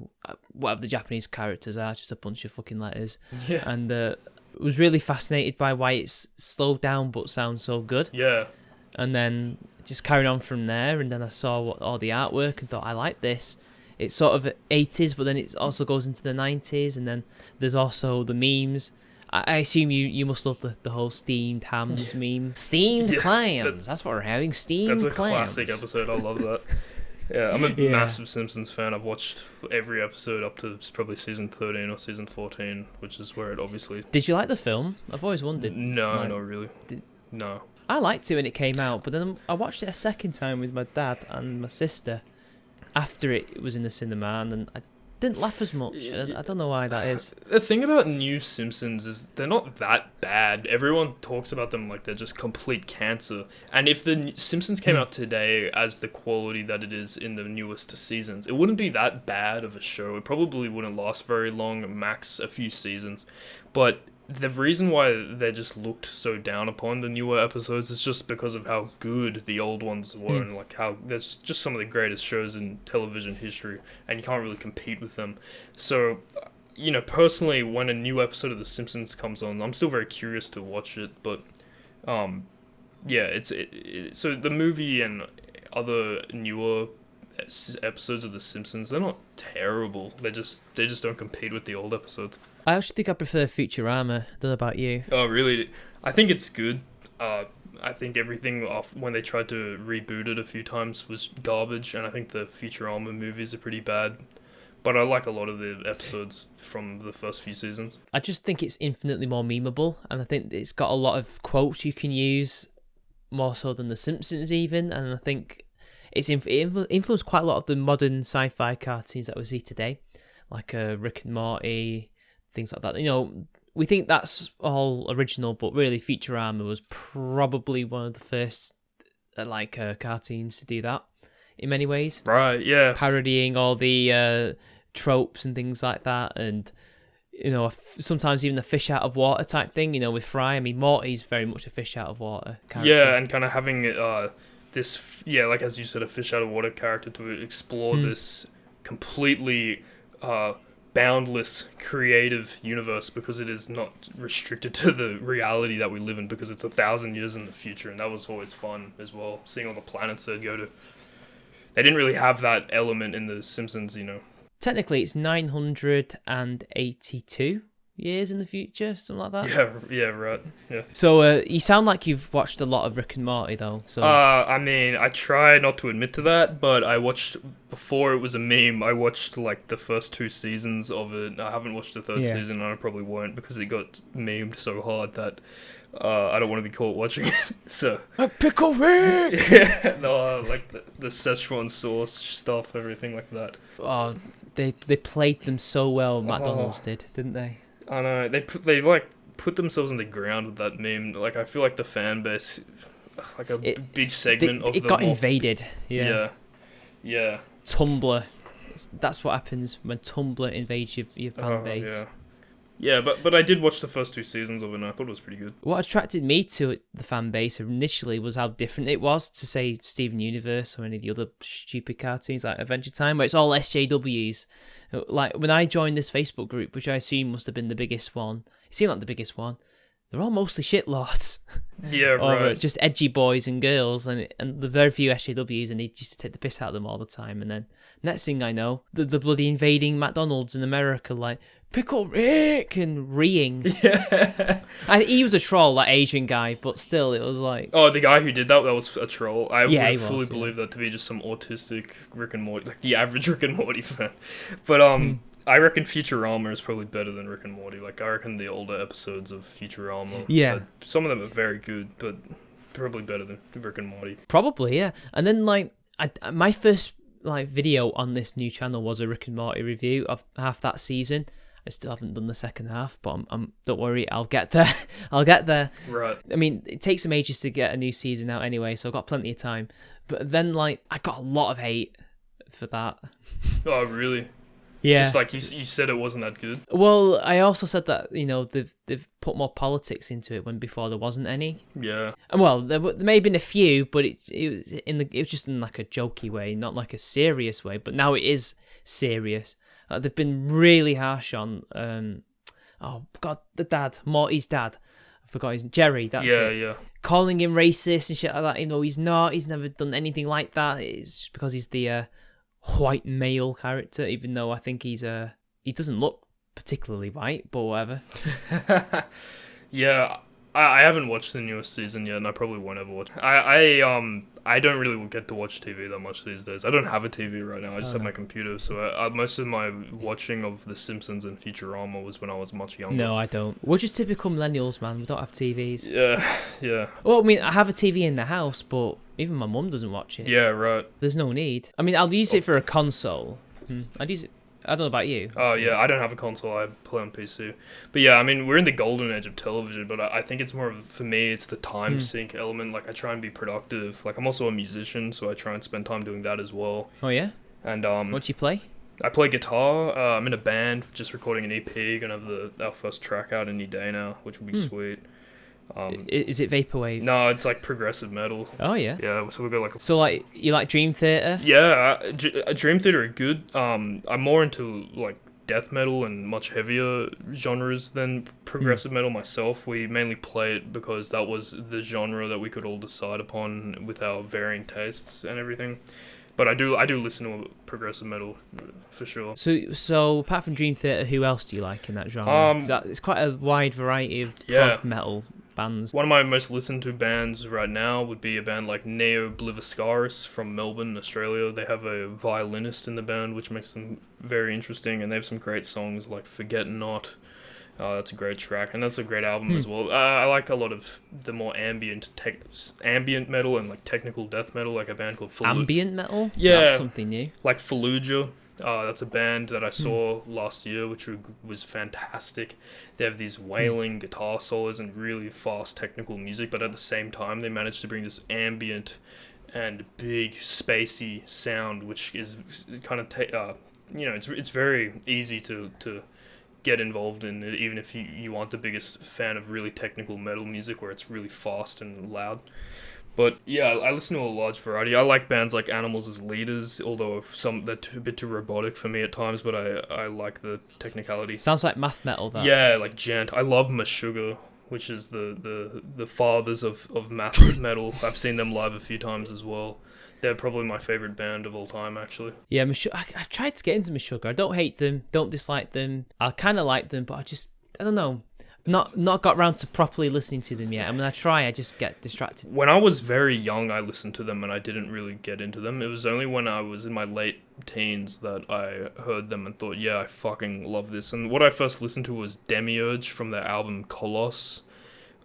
whatever the Japanese characters are, just a bunch of fucking letters. Yeah. And was really fascinated by why it's slowed down but sounds so good. Yeah. And then just carried on from there, and then I saw all the artwork and thought, I like this. It's sort of 80s, but then it also goes into the 90s, and then there's also the memes. I assume you must love the whole steamed hams meme. Steamed clams. That's what we're having. Steamed clams. That's a classic episode. I love that. Yeah, I'm a massive Simpsons fan. I've watched every episode up to probably season 13 or season 14, which is where it obviously... Did you like the film? I've always wondered. No, not really. No. I liked it when it came out, but then I watched it a second time with my dad and my sister after it was in the cinema, and then I didn't laugh as much. I don't know why that is. The thing about new Simpsons is they're not that bad. Everyone talks about them like they're just complete cancer. And if the Simpsons came out today as the quality that it is in the newest seasons, it wouldn't be that bad of a show. It probably wouldn't last very long, max a few seasons. But the reason why they just looked so down upon the newer episodes is just because of how good the old ones were, and like how that's just some of the greatest shows in television history, and you can't really compete with them. So, you know, personally, when a new episode of The Simpsons comes on, I'm still very curious to watch it. But, yeah, so the movie and other newer episodes of The Simpsons, they're not terrible. They just don't compete with the old episodes. I actually think I prefer Futurama. I don't know about you. Oh, really? I think it's good. I think everything off when they tried to reboot it a few times was garbage, and I think the Futurama movies are pretty bad. But I like a lot of the episodes from the first few seasons. I just think it's infinitely more memeable, and I think it's got a lot of quotes you can use, more so than The Simpsons even, and I think it's influenced quite a lot of the modern sci-fi cartoons that we see today, like Rick and Morty, things like that. You know, we think that's all original, but really Futurama was probably one of the first cartoons to do that in many ways. Right, yeah. Parodying all the tropes and things like that, and sometimes even a fish out of water type thing, with Fry. I mean, Morty's very much a fish out of water character. Yeah, and kind of having this, like as you said, a fish out of water character to explore this completely boundless creative universe, because it is not restricted to the reality that we live in, because it's 1,000 years in the future, and that was always fun as well, seeing all the planets they'd go to. They didn't really have that element in The Simpsons, Technically, it's 982 years in the future, something like that. Yeah, right. Yeah. So you sound like you've watched a lot of Rick and Morty, though. So I mean, I try not to admit to that, but I watched, before it was a meme, I watched like the first 2 seasons of it. I haven't watched the third season, and I probably won't, because it got memed so hard that I don't want to be caught watching it. So Pickle Rick. yeah, no, like the Szechuan sauce stuff, everything like that. Oh, they played them so well. McDonald's didn't they? I know, they put themselves in the ground with that meme. Like, I feel like the fan base, like big segment of it got invaded. Yeah. Tumblr. That's what happens when Tumblr invades your fan base. Yeah, but I did watch the first 2 seasons of it, and I thought it was pretty good. What attracted me to the fan base initially was how different it was to, say, Steven Universe or any of the other stupid cartoons like Adventure Time, where it's all SJWs. Like, when I joined this Facebook group, which I assume must have been the biggest one, it seemed like the biggest one, they're all mostly shitlords. Yeah, or right. just edgy boys and girls, and the very few SJWs, and they used to take the piss out of them all the time. And then next thing I know, the bloody invading McDonald's in America, like, Pickle Rick, and reeing. Yeah. He was a troll, that Asian guy, but still, it was like... Oh, the guy who did that was a troll. I would fully was, believe that to be just some autistic Rick and Morty, like the average Rick and Morty fan. But I reckon Futurama is probably better than Rick and Morty. Like, I reckon the older episodes of Futurama, some of them are very good, but probably better than Rick and Morty. Probably, yeah. And then, like, my first video on this new channel was a Rick and Morty review of half that season. I still haven't done the second half, but I'm don't worry, I'll get there. I'll get there. Right. I mean, it takes some ages to get a new season out anyway, so I've got plenty of time. But then, like, I got a lot of hate for that. Oh, really? Yeah. Just like you said, it wasn't that good. Well, I also said that they've put more politics into it when before there wasn't any. Yeah. And well, there may have been a few, but it was just in like a jokey way, not like a serious way. But now it is serious. They've been really harsh on Morty's dad. I forgot his Jerry. That's it. Yeah. Calling him racist and shit like that. He's not. He's never done anything like that. It's just because he's the white male character, even though I think he doesn't look particularly white, but whatever. Yeah, I haven't watched the newest season yet, and I probably won't ever watch. I don't really get to watch TV that much these days. I don't have a TV right now. I just have my computer, so most of my watching of The Simpsons and Futurama was when I was much younger. No, I don't. We're just typical millennials, man. We don't have TVs. Yeah. Well, I mean, I have a TV in the house, but even my mum doesn't watch it. Yeah, right. There's no need. I mean, I'll use it for a console. I'd use it. I don't know about you. Oh, yeah, I don't have a console. I play on PC. But yeah, I mean, we're in the golden age of television, but I think it's more of, for me, it's the time sink element. Like, I try and be productive. Like, I'm also a musician, so I try and spend time doing that as well. Oh, yeah? And what do you play? I play guitar. I'm in a band, just recording an EP. Gonna have our first track out any day now, which will be sweet. Is it Vaporwave? No, it's like progressive metal. Oh, yeah? Yeah, so we've got like So, like, you like Dream Theater? Yeah, Dream Theater are good. I'm more into, like, death metal and much heavier genres than progressive metal myself. We mainly play it because that was the genre that we could all decide upon with our varying tastes and everything. But I do listen to progressive metal for sure. So apart from Dream Theater, who else do you like in that genre? It's quite a wide variety of prog metal bands. One of my most listened to bands right now would be a band like Neo Bliviscaris from Melbourne, Australia. They have a violinist in the band, which makes them very interesting, and they have some great songs like Forget Not. That's a great track, and that's a great album as well. I like a lot of the more ambient metal and like technical death metal, like a band called Ambient metal? Yeah. That's something new. Like Fallujah. That's a band that I saw last year, which was fantastic. They have these wailing guitar solos and really fast technical music, but at the same time, they managed to bring this ambient and big, spacey sound, which is kind of, it's very easy to get involved in it, even if you aren't the biggest fan of really technical metal music where it's really fast and loud. But yeah, I listen to a large variety. I like bands like Animals as Leaders, although they're a bit too robotic for me at times, but I like the technicality. Sounds like math metal, that. Yeah, like Gent. I love Meshuggah, which is the fathers of math metal. I've seen them live a few times as well. They're probably my favorite band of all time, actually. Yeah, I've tried to get into Meshuggah. I don't hate them, don't dislike them. I kind of like them, but I don't know. Not got around to properly listening to them yet. I mean, I try, I just get distracted. When I was very young, I listened to them and I didn't really get into them. It was only when I was in my late teens that I heard them and thought, yeah, I fucking love this. And what I first listened to was Demiurge from their album Coloss.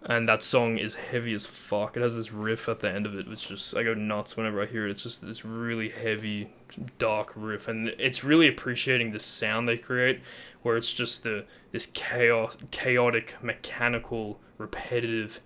And that song is heavy as fuck. It has this riff at the end of it, which just, I go nuts whenever I hear it. It's just this really heavy, dark riff. And it's really appreciating the sound they create, where it's just this chaotic, mechanical, repetitive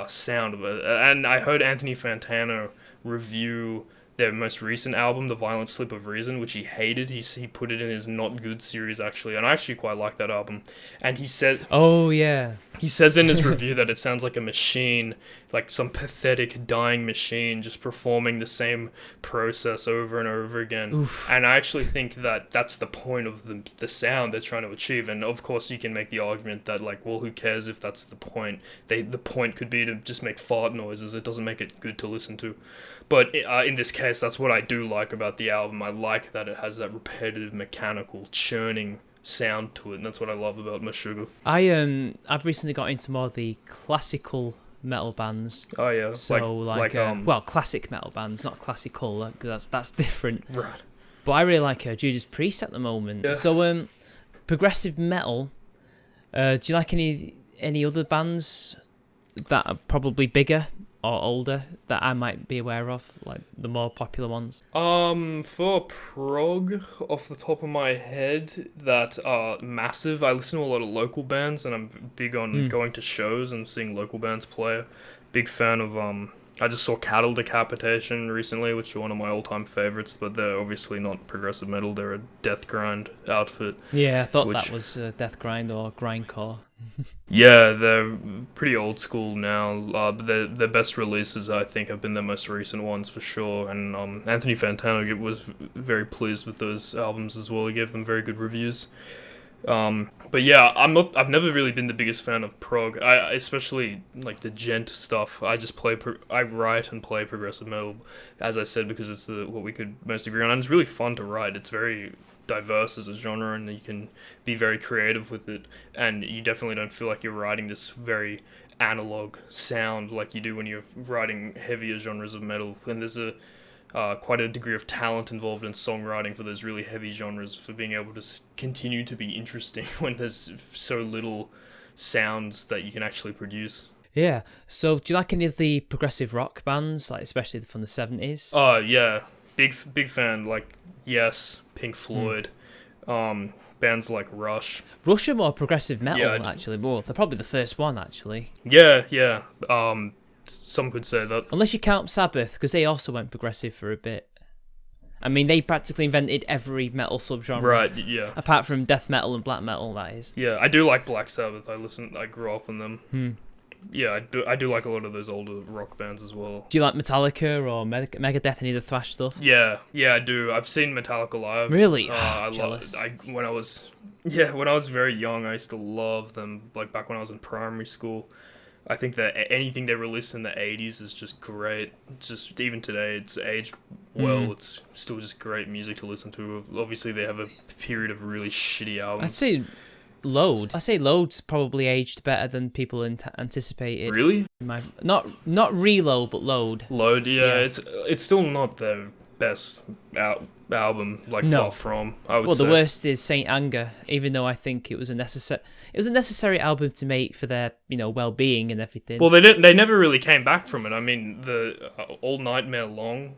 sound of it. And I heard Anthony Fantano review their most recent album, The Violent Slip of Reason, which he hated. He put it in his not good series, actually, and I actually quite like that album. And he said, oh yeah, he says in his review that it sounds like a machine, like some pathetic dying machine, just performing the same process over and over again. Oof. And I actually think that that's the point of the sound they're trying to achieve. And of course, you can make the argument that, like, well, who cares if that's the point? The point could be to just make fart noises. It doesn't make it good to listen to. But in this case, that's what I do like about the album. I like that it has that repetitive, mechanical, churning sound to it, and that's what I love about Meshuggah. I've recently got into more of the classical metal bands. Oh yeah, So well, classic metal bands, not classical. That's different. Right. But I really like Judas Priest at the moment. Yeah. So progressive metal. Do you like any other bands that are probably bigger or older that I might be aware of, like the more popular ones? For prog, off the top of my head, that are massive, I listen to a lot of local bands, and I'm big on going to shows and seeing local bands play. Big fan of, I just saw Cattle Decapitation recently, which are one of my all-time favorites, but they're obviously not progressive metal, they're a death grind outfit. Yeah, I thought that was death grind or grindcore. Yeah, they're pretty old school now, but their best releases, I think, have been their most recent ones for sure. And Anthony Fantano was very pleased with those albums as well. He gave them very good reviews. But yeah, I've never really been the biggest fan of prog. I especially like the gent stuff. I write and play progressive metal, as I said, because it's what we could most agree on. And it's really fun to write. It's very diverse as a genre, and you can be very creative with it, and you definitely don't feel like you're writing this very analog sound like you do when you're writing heavier genres of metal. And there's quite a degree of talent involved in songwriting for those really heavy genres, for being able to continue to be interesting when there's so little sounds that you can actually produce. Yeah. So do you like any of the progressive rock bands, like especially from the 70s? Oh yeah, big fan. Like Yes, Pink Floyd, bands like Rush. Rush are more progressive metal, Yeah, actually. Well, they're probably the first one, actually. Yeah. Some could say that. Unless you count Sabbath, because they also went progressive for a bit. I mean, they practically invented every metal subgenre. Right, yeah. Apart from death metal and black metal, that is. Yeah, I do like Black Sabbath. I grew up on them. Yeah, I do like a lot of those older rock bands as well. Do you like Metallica or Megadeth, any of the thrash stuff? Yeah, I do. I've seen Metallica live. Really? I jealous. when I was very young, I used to love them. Like back when I was in primary school. I think that anything they released in the 80s is just great. It's just, even today, it's aged well. It's still just great music to listen to. Obviously, they have a period of really shitty albums. I'd say Load's probably aged better than people anticipated. Really? Not Reload, but Load. Load, yeah. It's still not their best album, far from, I would say. Well, the worst is Saint Anger, even though I think it was a necessary album to make for their, well-being and everything. Well, they never really came back from it. I mean, the All Nightmare Long.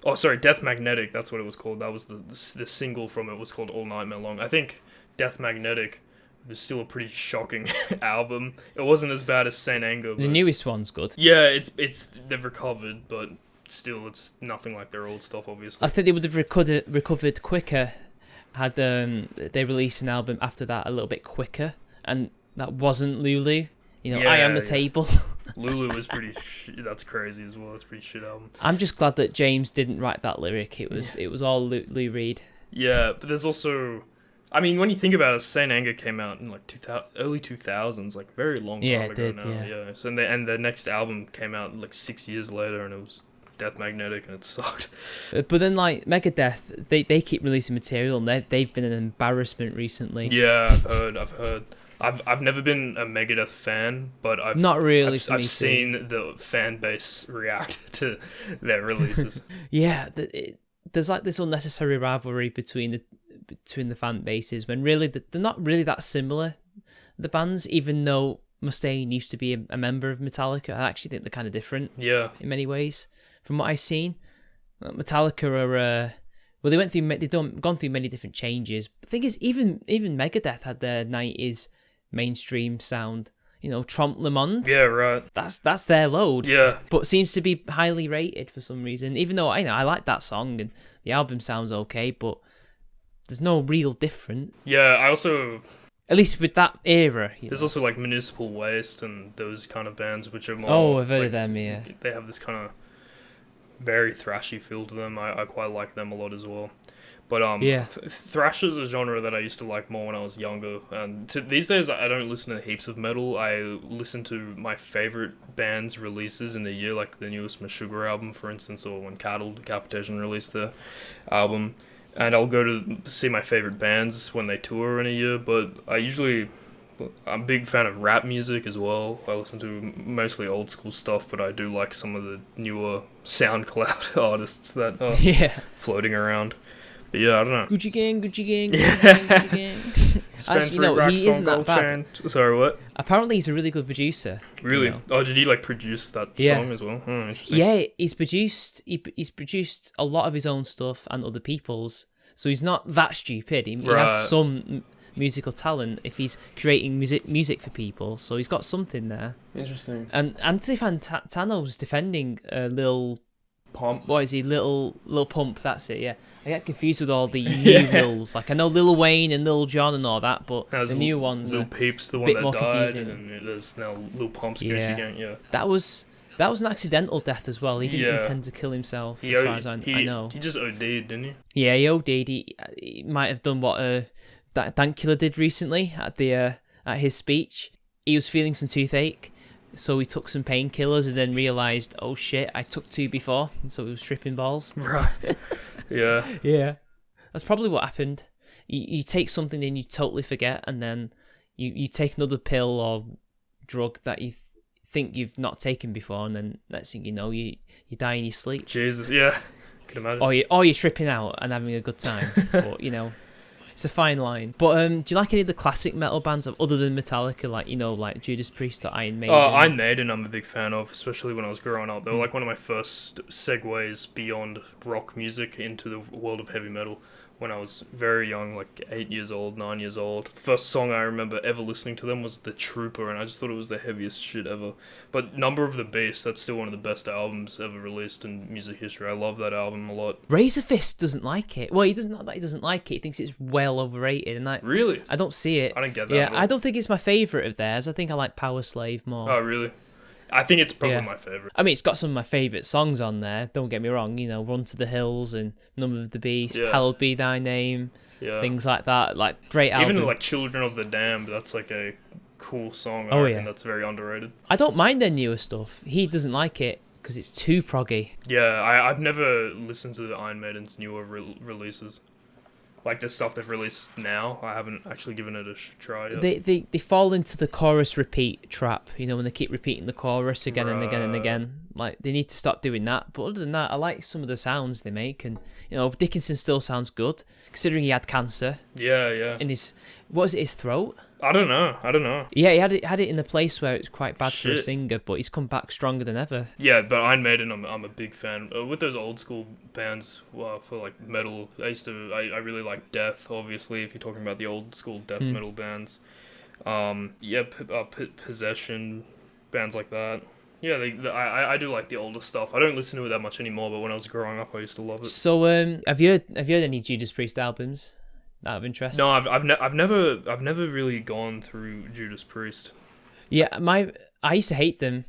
Oh, sorry, Death Magnetic, that's what it was called. That was the single from it was called All Nightmare Long. I think Death Magnetic was still a pretty shocking album. It wasn't as bad as Saint Anger. The newest one's good. Yeah, they've recovered, but still, it's nothing like their old stuff, obviously. I think they would have recovered quicker had they released an album after that a little bit quicker, and that wasn't Lulu. You know, I Am the Table. Lulu was pretty. That's crazy as well. That's a pretty shit album. I'm just glad that James didn't write that lyric. It was all Lou Reed. Yeah, but there's also, I mean, when you think about it, Saint Anger came out in like early 2000s, like very long time ago now. Yeah. So and the next album came out like 6 years later, and it was Death Magnetic, and it sucked. But then like Megadeth, they keep releasing material, and they've been an embarrassment recently. Yeah, I've heard. I've never been a Megadeth fan, but I've seen the fan base react to their releases. Yeah, there's like this unnecessary rivalry between the fan bases when really they're not really that similar. The bands, even though Mustaine used to be a member of Metallica, I actually think they're kind of different. Yeah, in many ways, from what I've seen. Metallica are they've gone through many different changes. The thing is, even Megadeth had their 90s mainstream sound. You know, Trompe Le Monde. Yeah, right. That's their load. Yeah, but seems to be highly rated for some reason. Even though I like that song and the album sounds okay, but there's no real difference. Yeah, I also, at least with that era. There's also like Municipal Waste and those kind of bands which are more. Oh, I've heard of them. Yeah, they have this kind of very thrashy feel to them. I quite like them a lot as well. But thrash is a genre that I used to like more when I was younger. And these days, I don't listen to heaps of metal. I listen to my favorite bands' releases in the year, like the newest Meshuggah album, for instance, or when Cattle Decapitation released their album. And I'll go to see my favorite bands when they tour in a year. But I'm a big fan of rap music as well. I listen to mostly old school stuff, but I do like some of the newer SoundCloud artists that are floating around. But yeah, I don't know. Gucci Gang, Gucci Gang, Gucci Gang. Actually, he isn't that bad. Sorry, what? Apparently, he's a really good producer. Really? You know? Oh, did he like produce that song as well? Oh, interesting. Yeah, he's produced a lot of his own stuff and other people's. So he's not that stupid. He has some musical talent if he's creating music for people. So he's got something there. Interesting. And Antifan Tano's defending Lil Pump. What is he? Lil Pump. That's it. Yeah. I get confused with all the new Lils. Like I know Lil Wayne and Lil Jon and all that, but the new ones Lil are Peep's the a one bit that more died, confusing. and there's now Lil Pump's Gucci Gang. Yeah. That was an accidental death as well. He didn't intend to kill himself, as far as I know. He just OD'd, didn't he? Yeah, he OD'd. He might have done what that Dankula did recently at his speech. He was feeling some toothache, so he took some painkillers and then realised, oh shit, I took 2 before, and so he was tripping balls. Right. Yeah. Yeah. That's probably what happened. You take something and you totally forget, and then you take another pill or drug that you think you've not taken before, and then next thing you know, you die in your sleep. Jesus, yeah. I can imagine. Or you're tripping out and having a good time. But, it's a fine line. But do you like any of the classic metal bands other than Metallica, like Judas Priest or Iron Maiden? Iron Maiden I'm a big fan of, especially when I was growing up. They were like one of my first segues beyond rock music into the world of heavy metal. When I was very young, like 8 years old, 9 years old. The first song I remember ever listening to them was The Trooper, and I just thought it was the heaviest shit ever. But Number of the Beast, that's still one of the best albums ever released in music history. I love that album a lot. Razorfist doesn't like it. Well, he doesn't like it. He thinks it's well overrated, and really? I don't see it. I don't get that. Yeah, I don't think it's my favourite of theirs. I think I like Power Slave more. Oh, really? I think it's probably my favourite. I mean, it's got some of my favourite songs on there, don't get me wrong, Run to the Hills and Number of the Beast, Hallowed Be Thy Name, things like that, like great album. Even like Children of the Damned, that's like a cool song, I reckon that's very underrated. I don't mind their newer stuff. He doesn't like it because it's too proggy. Yeah, I've never listened to the Iron Maiden's newer releases. Like the stuff they've released now, I haven't actually given it a try yet. They fall into the chorus repeat trap, when they keep repeating the chorus again and again and again. Like, they need to stop doing that. But other than that, I like some of the sounds they make. And, Dickinson still sounds good, considering he had cancer. Yeah. In his throat? I don't know. Yeah, he had it in a place where it's quite bad for a singer, but he's come back stronger than ever. Yeah, but Iron Maiden, I'm a big fan. With those old school bands, for like metal, I really like Death, obviously, if you're talking about the old school death metal bands. Possession, bands like that. Yeah, I do like the older stuff. I don't listen to it that much anymore, but when I was growing up, I used to love it. So, have you heard any Judas Priest albums? out of interest? No, I've never really gone through Judas Priest. Yeah, I used to hate them.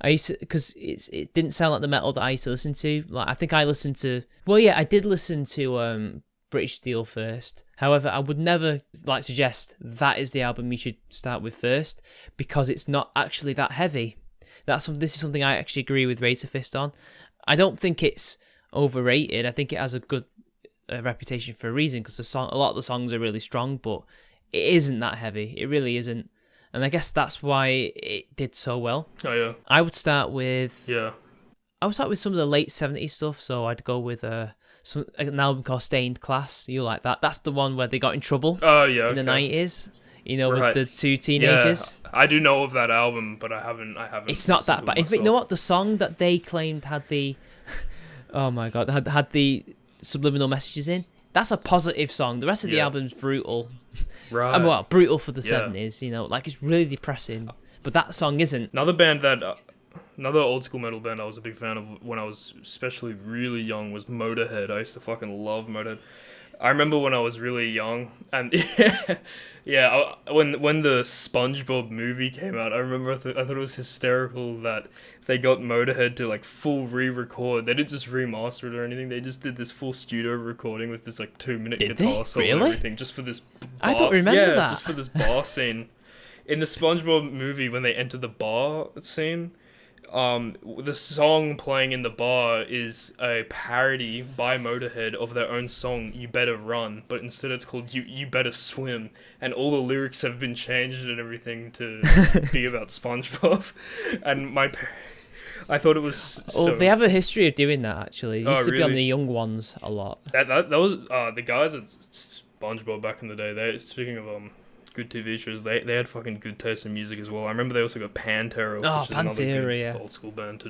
Because it didn't sound like the metal that I used to listen to. Like I think I listened to. Well, yeah, I did listen to British Steel first. However, I would never like suggest that is the album you should start with first because it's not actually that heavy. This is something I actually agree with Razorfist on. I don't think it's overrated. I think it has a good reputation for a reason because a lot of the songs are really strong, but it isn't that heavy. It really isn't. And I guess that's why it did so well. Oh yeah. I would start with some of the late 70s stuff, so I'd go with an album called Stained Class. You like that? That's the one where they got in trouble in the 90s. With the two teenagers. Yeah, I do know of that album, but I haven't. It's not that bad. In fact, you know what? The song that they claimed had the oh my god, had the subliminal messages in. That's a positive song. The rest of the album's brutal. Right. I mean, brutal for the 70s. Like it's really depressing. But that song isn't. Another old school metal band I was a big fan of when I was especially really young was Motorhead. I used to fucking love Motorhead. I remember when I was really young, and when the SpongeBob movie came out, I remember I thought it was hysterical that they got Motorhead to like full re-record. They didn't just remaster it or anything. They just did this full studio recording with this like 2-minute guitar solo and everything, just for this. I don't remember that. Just for this bar scene in the SpongeBob movie when they enter the bar scene. The song playing in the bar is a parody by Motorhead of their own song "You Better Run," but instead it's called "You Better Swim," and all the lyrics have been changed and everything to be about SpongeBob. And I thought it was. They have a history of doing that actually. It used to be on the Young Ones a lot. That was the guys at SpongeBob back in the day. Speaking of good TV shows, they had fucking good taste in music as well. I remember they also got Pantera, which is another good old school band.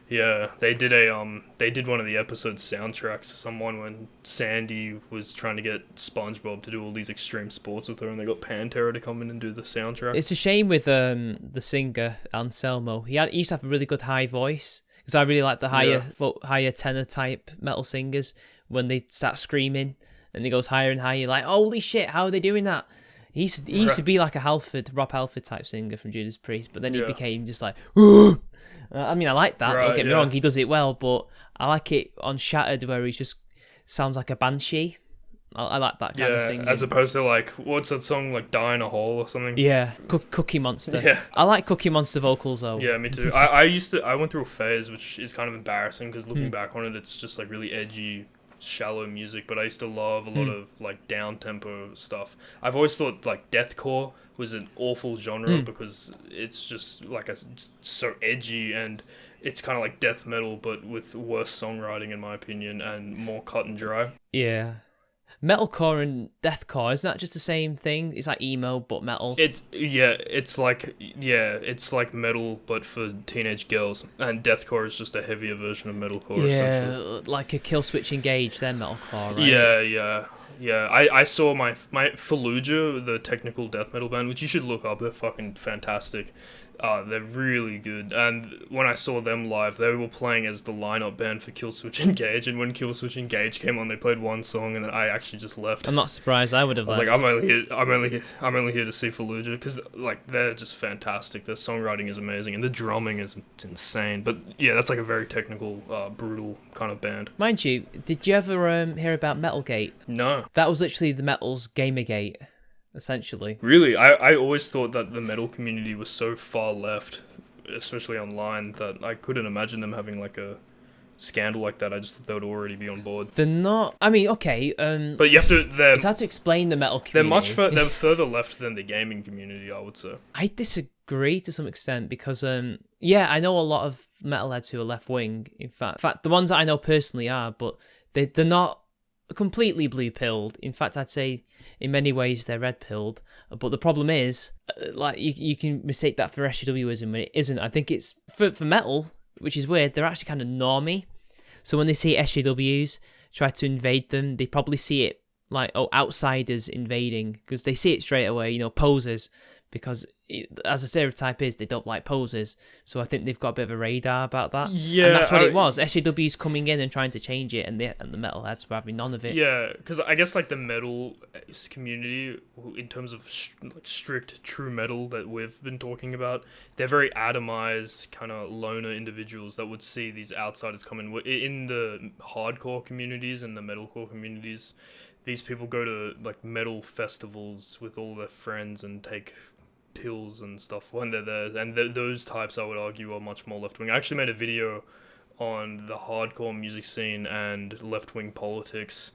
They did one of the episode soundtracks to someone when Sandy was trying to get SpongeBob to do all these extreme sports with her, and they got Pantera to come in and do the soundtrack. It's a shame with the singer Anselmo. He used to have a really good high voice because I really like the higher tenor type metal singers when they start screaming and it goes higher and higher. You're like, holy shit, how are they doing that? He used to be like a Rob Halford type singer from Judas Priest, but then he became just like, I mean, I like that, don't get me wrong, he does it well, but I like it on Shattered where he just sounds like a banshee. I like that kind of singing. As opposed to like, what's that song, like Die in a Hole or something? Yeah, Cookie Monster. Yeah. I like Cookie Monster vocals though. Yeah, me too. I went through a phase, which is kind of embarrassing because looking back on it, it's just like really edgy, shallow music, but I used to love a lot of like down tempo stuff. I've always thought like deathcore was an awful genre because it's just like so edgy, and it's kind of like death metal but with worse songwriting in my opinion and more cut and dry. Yeah. Metalcore and deathcore, isn't that just the same thing? It's like emo but metal. It's like metal but for teenage girls, and deathcore is just a heavier version of metalcore. Yeah, like a Killswitch Engage, they're metalcore, right? Yeah. I saw my Fallujah, the technical death metal band, which you should look up. They're fucking fantastic. They're really good, and when I saw them live, they were playing as the lineup band for Killswitch Engage, and when Killswitch Engage came on, they played one song, and then I actually just left. I'm not surprised. I would have. I was like, I'm only here to see Fallujah because like they're just fantastic. Their songwriting is amazing, and the drumming is insane. But yeah, that's like a very technical, brutal kind of band. Mind you, did you ever hear about Metalgate? No. That was literally the metal's Gamergate. Essentially. Really? I always thought that the metal community was so far left, especially online, that I couldn't imagine them having like a scandal like that. I just thought they would already be on board. They're not. I mean, okay. But you have to. It's hard to explain the metal community. They're further left than the gaming community, I would say. I disagree to some extent because, I know a lot of metalheads who are left wing. In fact, the ones that I know personally are, but they're not completely blue pilled. In fact, I'd say in many ways they're red pilled. But the problem is, like you can mistake that for SJWism when it isn't. I think it's for metal, which is weird. They're actually kind of normie. So when they see SJWs try to invade them, they probably see it like outsiders invading because they see it straight away. Posers. because as a stereotype is, they don't like posers. So I think they've got a bit of a radar about that. Yeah, and that's what it was. SJW's coming in and trying to change it, and the metalheads were having none of it. Yeah, because I guess like the metal community, in terms of like strict true metal that we've been talking about, they're very atomized kind of loner individuals that would see these outsiders come in the hardcore communities and the metalcore communities. These people go to like metal festivals with all their friends and take pills and stuff when they're there, and those types I would argue are much more left wing. I actually made a video on the hardcore music scene and left wing politics,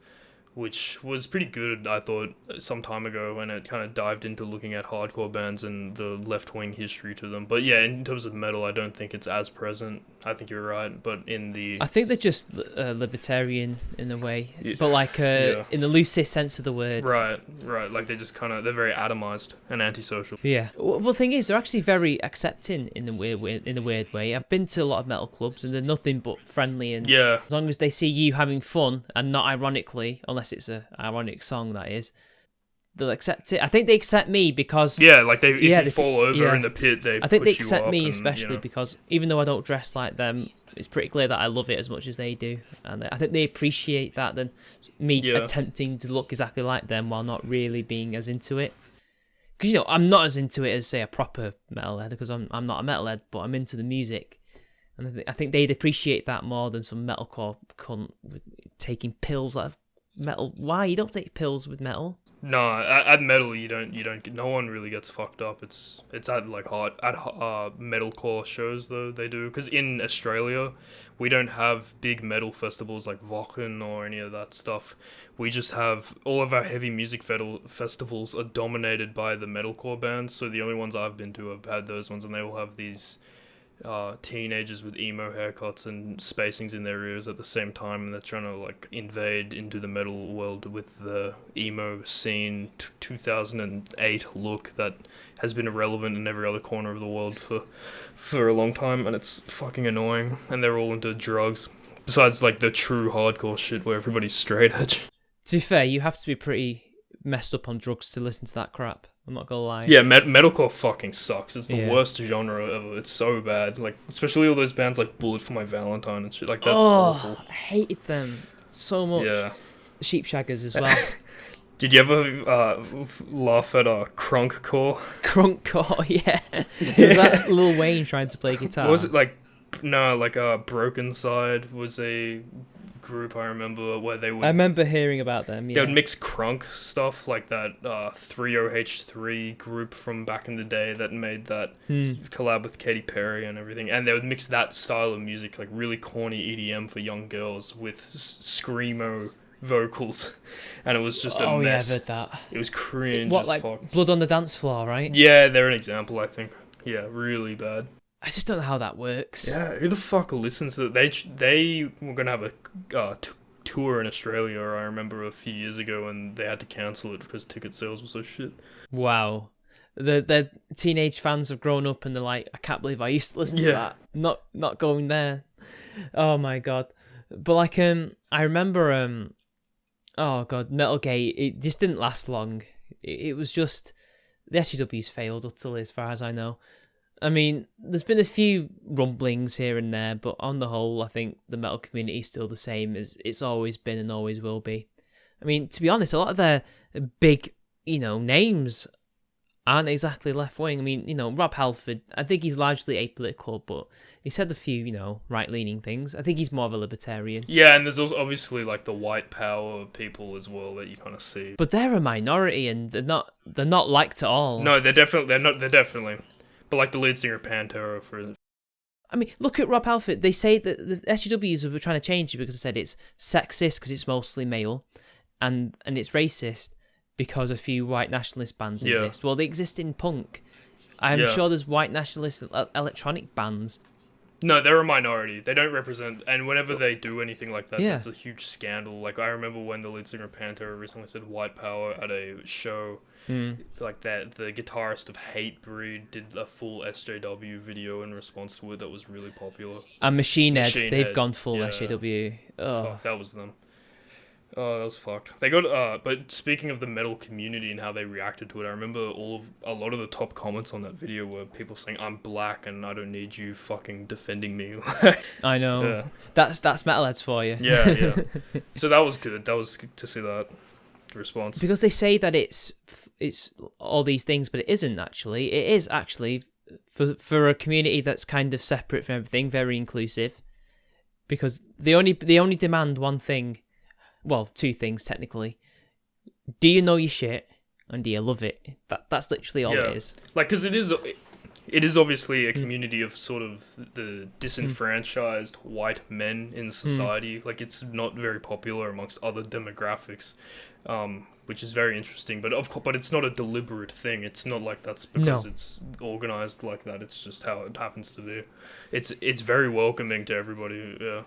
which was pretty good, I thought, some time ago, when it kind of dived into looking at hardcore bands and the left-wing history to them. But yeah, in terms of metal, I don't think it's as present. I think you're right, but I think they're just libertarian in a way, but like in the loosest sense of the word. Right. Like they're very atomized and antisocial. Yeah. Well, the thing is, they're actually very accepting in a weird way. I've been to a lot of metal clubs, and they're nothing but friendly, and yeah, as long as they see you having fun and not ironically, unless it's a ironic song, that is, they'll accept it. I think they accept me because like if you fall over in the pit, I think they accept me especially because even though I don't dress like them, it's pretty clear that I love it as much as they do, and I think they appreciate that than me attempting to look exactly like them while not really being as into it. Because I'm not as into it as say a proper metalhead, because I'm not a metalhead, but I'm into the music. And I think they'd appreciate that more than some metalcore cunt with taking pills out of metal. Why? You don't take pills with metal. No, at metal you don't. No one really gets fucked up. It's at like metalcore shows though they do, because in Australia we don't have big metal festivals like Wacken or any of that stuff. We just have all of our heavy music festivals are dominated by the metalcore bands. So the only ones I've been to have had those ones, and they all have these teenagers with emo haircuts and spacings in their ears at the same time, and they're trying to like invade into the metal world with the emo scene 2008 look that has been irrelevant in every other corner of the world for a long time, and it's fucking annoying. And they're all into drugs, besides like the true hardcore shit where everybody's straight edge. To be fair, you have to be pretty messed up on drugs to listen to that crap. I'm not gonna lie. Yeah, metalcore fucking sucks. It's the worst genre ever. It's so bad. Like, especially all those bands like Bullet for My Valentine and shit. Like, that's awful. I hated them so much. Yeah. Sheepshaggers as well. Did you ever laugh at Crunkcore? Crunkcore, yeah. Was that Lil Wayne trying to play guitar? What was it like? No, like Broken Side was a group I remember where they would... I remember hearing about them, yeah. They would mix crunk stuff, like that 30H3 group from back in the day that made that collab with Katy Perry and everything, and they would mix that style of music, like really corny EDM for young girls, with screamo vocals, and it was just a mess. Yeah, I've heard that. It was cringe as fuck. Blood on the Dance Floor, right? Yeah, they're an example, I think. Yeah, really bad. I just don't know how that works. Yeah, who the fuck listens to that? They were going to have a tour in Australia, I remember a few years ago, and they had to cancel it because ticket sales were so shit. Wow. The teenage fans have grown up and they're like, I can't believe I used to listen to that. Not going there. Oh my god. But like I remember oh god, Metalgate, it just didn't last long. It was just the SJWs failed utterly as far as I know. I mean, there's been a few rumblings here and there, but on the whole, I think the metal community is still the same as it's always been and always will be. I mean, to be honest, a lot of their big, names aren't exactly left-wing. I mean, Rob Halford, I think he's largely apolitical, but he said a few, right-leaning things. I think he's more of a libertarian. Yeah, and there's also obviously, like, the white power people as well that you kind of see. But they're a minority, and they're not liked at all. No, they're definitely... But like the lead singer of Pantera, for... I mean, look at Rob Halford. They say that the SJWs were trying to change it because they said it's sexist because it's mostly male, and it's racist because a few white nationalist bands exist. Well, they exist in punk. I'm sure there's white nationalist electronic bands. No, they're a minority. They don't represent... And whenever they do anything like that, it's a huge scandal. Like, I remember when the lead singer of Pantera recently said white power at a show... Like that, the guitarist of Hatebreed did a full SJW video in response to it that was really popular. And Machine Head, they've gone full SJW. Oh, fuck, that was them. Oh, that was fucked. They got but speaking of the metal community and how they reacted to it, I remember a lot of the top comments on that video were people saying, "I'm black and I don't need you fucking defending me." I know. Yeah. That's metalheads for you. Yeah. So that was good. That was good to see that response. Because they say that it's all these things, but it isn't actually. It is actually for a community that's kind of separate from everything, very inclusive. Because they only demand one thing, well, two things technically. Do you know your shit, and do you love it? That's literally all it is. Like, because it is obviously a community of sort of the disenfranchised white men in society. Like, it's not very popular amongst other demographics, which is very interesting. But it's not a deliberate thing. It's not like that's because it's organized like that. It's just how it happens to be. It's very welcoming to everybody. Yeah,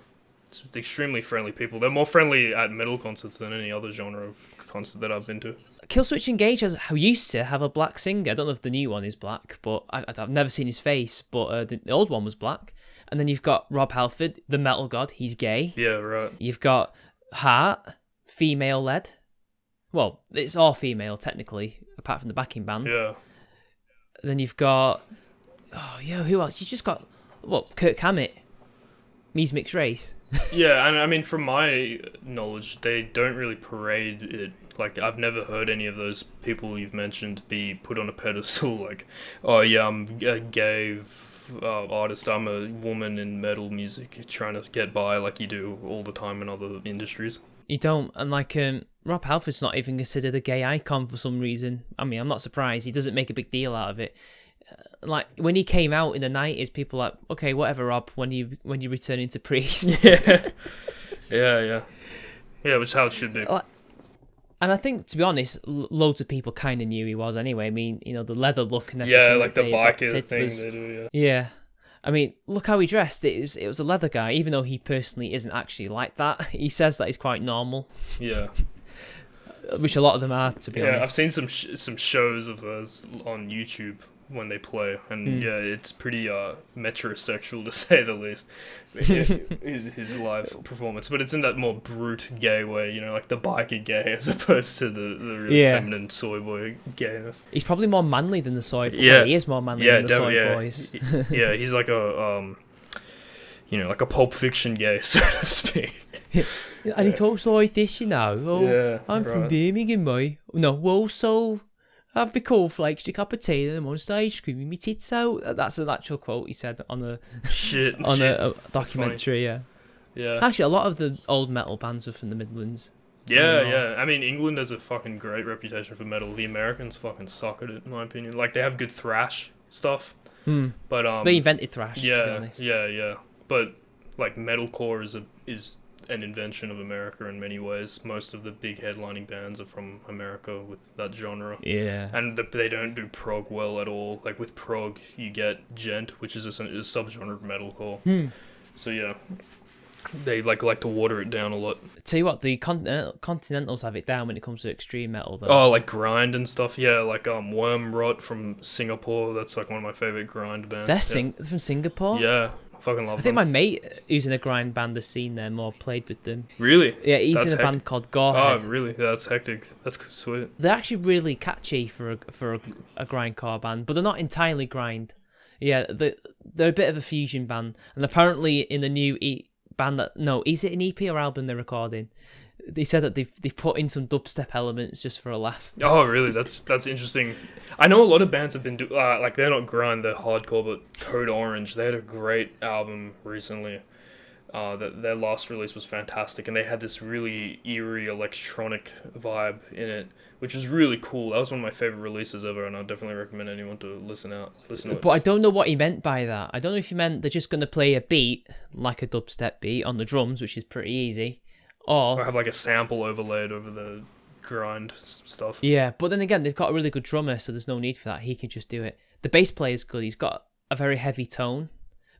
it's extremely friendly people. They're more friendly at metal concerts than any other genre of concert that I've been to. Killswitch Engage used to have a black singer. I don't know if the new one is black, but I've never seen his face. But the old one was black. And then you've got Rob Halford, the metal god. He's gay. Yeah, right. You've got Heart, female-led. Well, it's all female, technically, apart from the backing band. Yeah. Then you've got... Oh, yeah, who else? You've just got... Well, Kirk Hammett. He's mixed race. Yeah, and I mean, from my knowledge, they don't really parade it. Like, I've never heard any of those people you've mentioned be put on a pedestal. Like, oh yeah, I'm a gay artist. I'm a woman in metal music trying to get by, like you do all the time in other industries. You don't, and like Rob Halford's not even considered a gay icon for some reason. I mean, I'm not surprised. He doesn't make a big deal out of it. Like when he came out in the 90s, people were like, okay, whatever, Rob. When you return into priest, yeah, which is how it should be. And I think, to be honest, loads of people kind of knew he was anyway. I mean, you know, the leather look and everything. Yeah, like the biker thing they do. Yeah. I mean, look how he dressed. It was a leather guy, even though he personally isn't actually like that. He says that he's quite normal. Yeah. Which a lot of them are, to be honest. Yeah, I've seen some shows of those on YouTube when they play, and yeah, it's pretty metrosexual to say the least. His live performance, but it's in that more brute gay way, you know, like the biker gay as opposed to the really feminine soy boy gayness. He's probably more manly than the soy boy. Yeah, he is more manly than the soy boys. Yeah, he's like a like a Pulp Fiction gay, so to speak. And he talks like this, you know. Oh, yeah, I'm from Birmingham, mate. No, well, so have the cornflakes, a cup of tea, and I'm on stage screaming me tits out. That's an actual quote he said on a documentary. Yeah. Actually, a lot of the old metal bands are from the Midlands. Yeah. I mean, England has a fucking great reputation for metal. The Americans fucking suck at it, in my opinion. Like, they have good thrash stuff, but they invented thrash. Yeah, to be honest. Yeah. But like, metalcore is an invention of America in many ways. Most of the big headlining bands are from America with that genre. Yeah. And they don't do prog well at all. Like with prog, you get gent, which is a subgenre of metalcore. So yeah, they like to water it down a lot. Tell you what, the Continentals have it down when it comes to extreme metal, though. Oh, like grind and stuff. Yeah, like Wormrot from Singapore. That's like one of my favorite grind bands. They're from Singapore? Yeah. Fucking love them. I think my mate who's in a grind band has seen them or played with them. Really? Yeah, he's in a band called Gorehead. Oh, really? Yeah, that's hectic. That's sweet. They're actually really catchy for a grindcore band, but they're not entirely grind. Yeah, they're a bit of a fusion band, and apparently in the new band is it an EP or album they're recording? They said that they've put in some dubstep elements just for a laugh. Oh, really? That's interesting. I know a lot of bands have been like they're not grind, they're hardcore, but Code Orange, they had a great album recently. Their last release was fantastic, and they had this really eerie electronic vibe in it, which was really cool. That was one of my favorite releases ever, and I definitely recommend anyone to listen to it. But I don't know what he meant by that. I don't know if he meant they're just going to play a beat, like a dubstep beat, on the drums, which is pretty easy. Or have like a sample overlaid over the grind stuff. Yeah, but then again, they've got a really good drummer, so there's no need for that. He can just do it. The bass player is good. He's got a very heavy tone,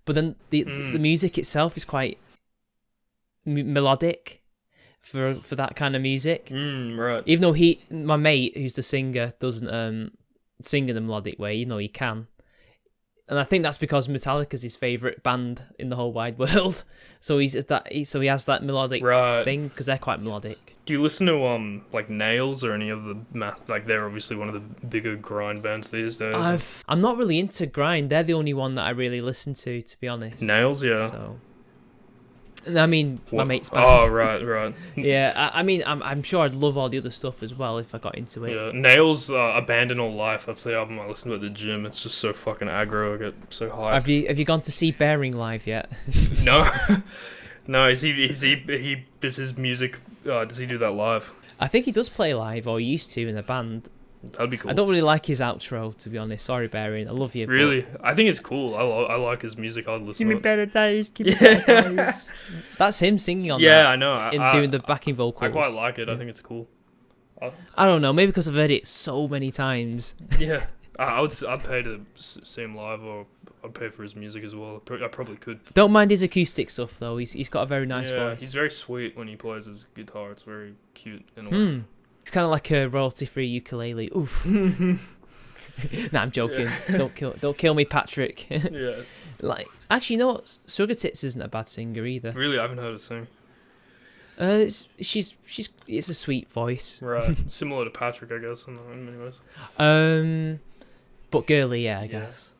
but then the music itself is quite melodic for that kind of music. Right. Even though my mate, who's the singer, doesn't sing in a melodic way, he can. And I think that's because Metallica's his favourite band in the whole wide world. So he has that melodic thing, because they're quite melodic. Do you listen to like Nails or any of the like they're obviously one of the bigger grind bands these days? I'm not really into grind. They're the only one that I really listen to be honest. Nails, yeah. So, I mean, my mate's band. Oh, right. Yeah, I mean, I'm sure I'd love all the other stuff as well if I got into it. Yeah, Nails, Abandon All Life. That's the album I listen to at the gym. It's just so fucking aggro. I get so hyped. Have you gone to see Bearing live yet? No, no. Is he does his music? Does he do that live? I think he does play live, or he used to in a band. That'd be cool. I don't really like his outro, to be honest. Sorry, Bearing. I love you. Really? I think it's cool. I like his music. I'd listen to it. Better days. Give me better days. That's him singing on that. Yeah, I know. Doing the backing vocals. I quite like it. I think it's cool. I don't know. Maybe because I've heard it so many times. Yeah. I'd pay to see him live, or I'd pay for his music as well. I probably could. Don't mind his acoustic stuff, though. He's got a very nice voice. He's very sweet when he plays his guitar. It's very cute in a way. It's kind of like a royalty-free ukulele. Oof. Nah, I'm joking. Yeah. Don't kill me, Patrick. Yeah. Like, actually, you know what? Sugar Tits isn't a bad singer either. Really, I haven't heard her sing. It's a sweet voice. Right. Similar to Patrick, I guess, in many ways. But girly, yeah, I guess.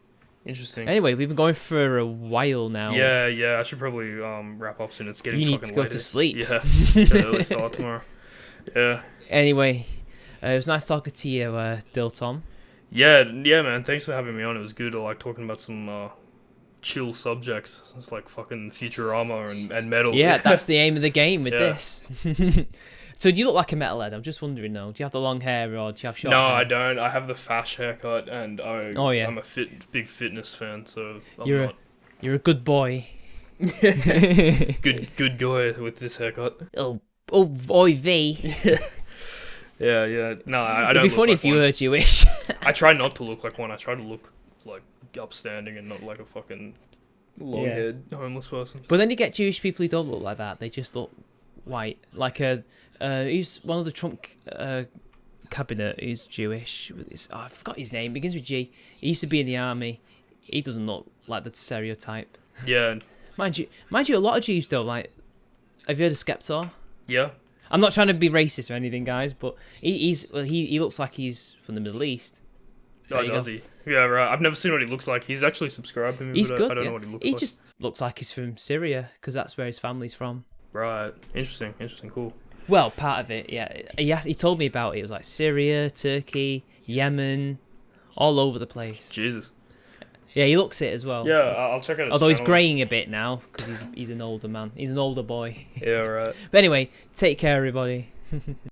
Interesting. Anyway, we've been going for a while now. Yeah. I should probably wrap up soon. It's getting fucking late. You need to go to sleep. Yeah. Early start tomorrow. Yeah. Anyway, it was nice talking to you, Diltom. Yeah, man. Thanks for having me on. It was good. I like talking about some chill subjects. It's like fucking Futurama and metal. Yeah, that's the aim of the game with this. So do you look like a metalhead? I'm just wondering though. Do you have the long hair or do you have short hair? No, I don't. I have the fash haircut, and I'm a big fitness fan. So you're a good boy. good guy with this haircut. Oh boy, V. Yeah. No, I don't. It'd be funny if you were Jewish. I try not to look like one. I try to look like upstanding and not like a fucking long-haired homeless person. But then you get Jewish people who don't look like that. They just look white. Like he's one of the Trump cabinet who's Jewish. I forgot his name. Begins with G. He used to be in the army. He doesn't look like the stereotype. Yeah. Mind you, a lot of Jews don't like. Have you heard of Skeptor? Yeah. I'm not trying to be racist or anything, guys, but he looks like he's from the Middle East. Oh, does he? Yeah, right. I've never seen what he looks like. He's actually subscribed to me. He's good. I don't know what he looks like. He just looks like he's from Syria because that's where his family's from. Right. Interesting. Cool. Well, part of it, yeah. He told me about it. It was like Syria, Turkey, Yemen, all over the place. Jesus. Yeah, he looks it as well. Yeah, I'll check out his Although channel. he's greying a bit now because he's an older man. He's an older boy. Yeah, right. But anyway, take care, everybody.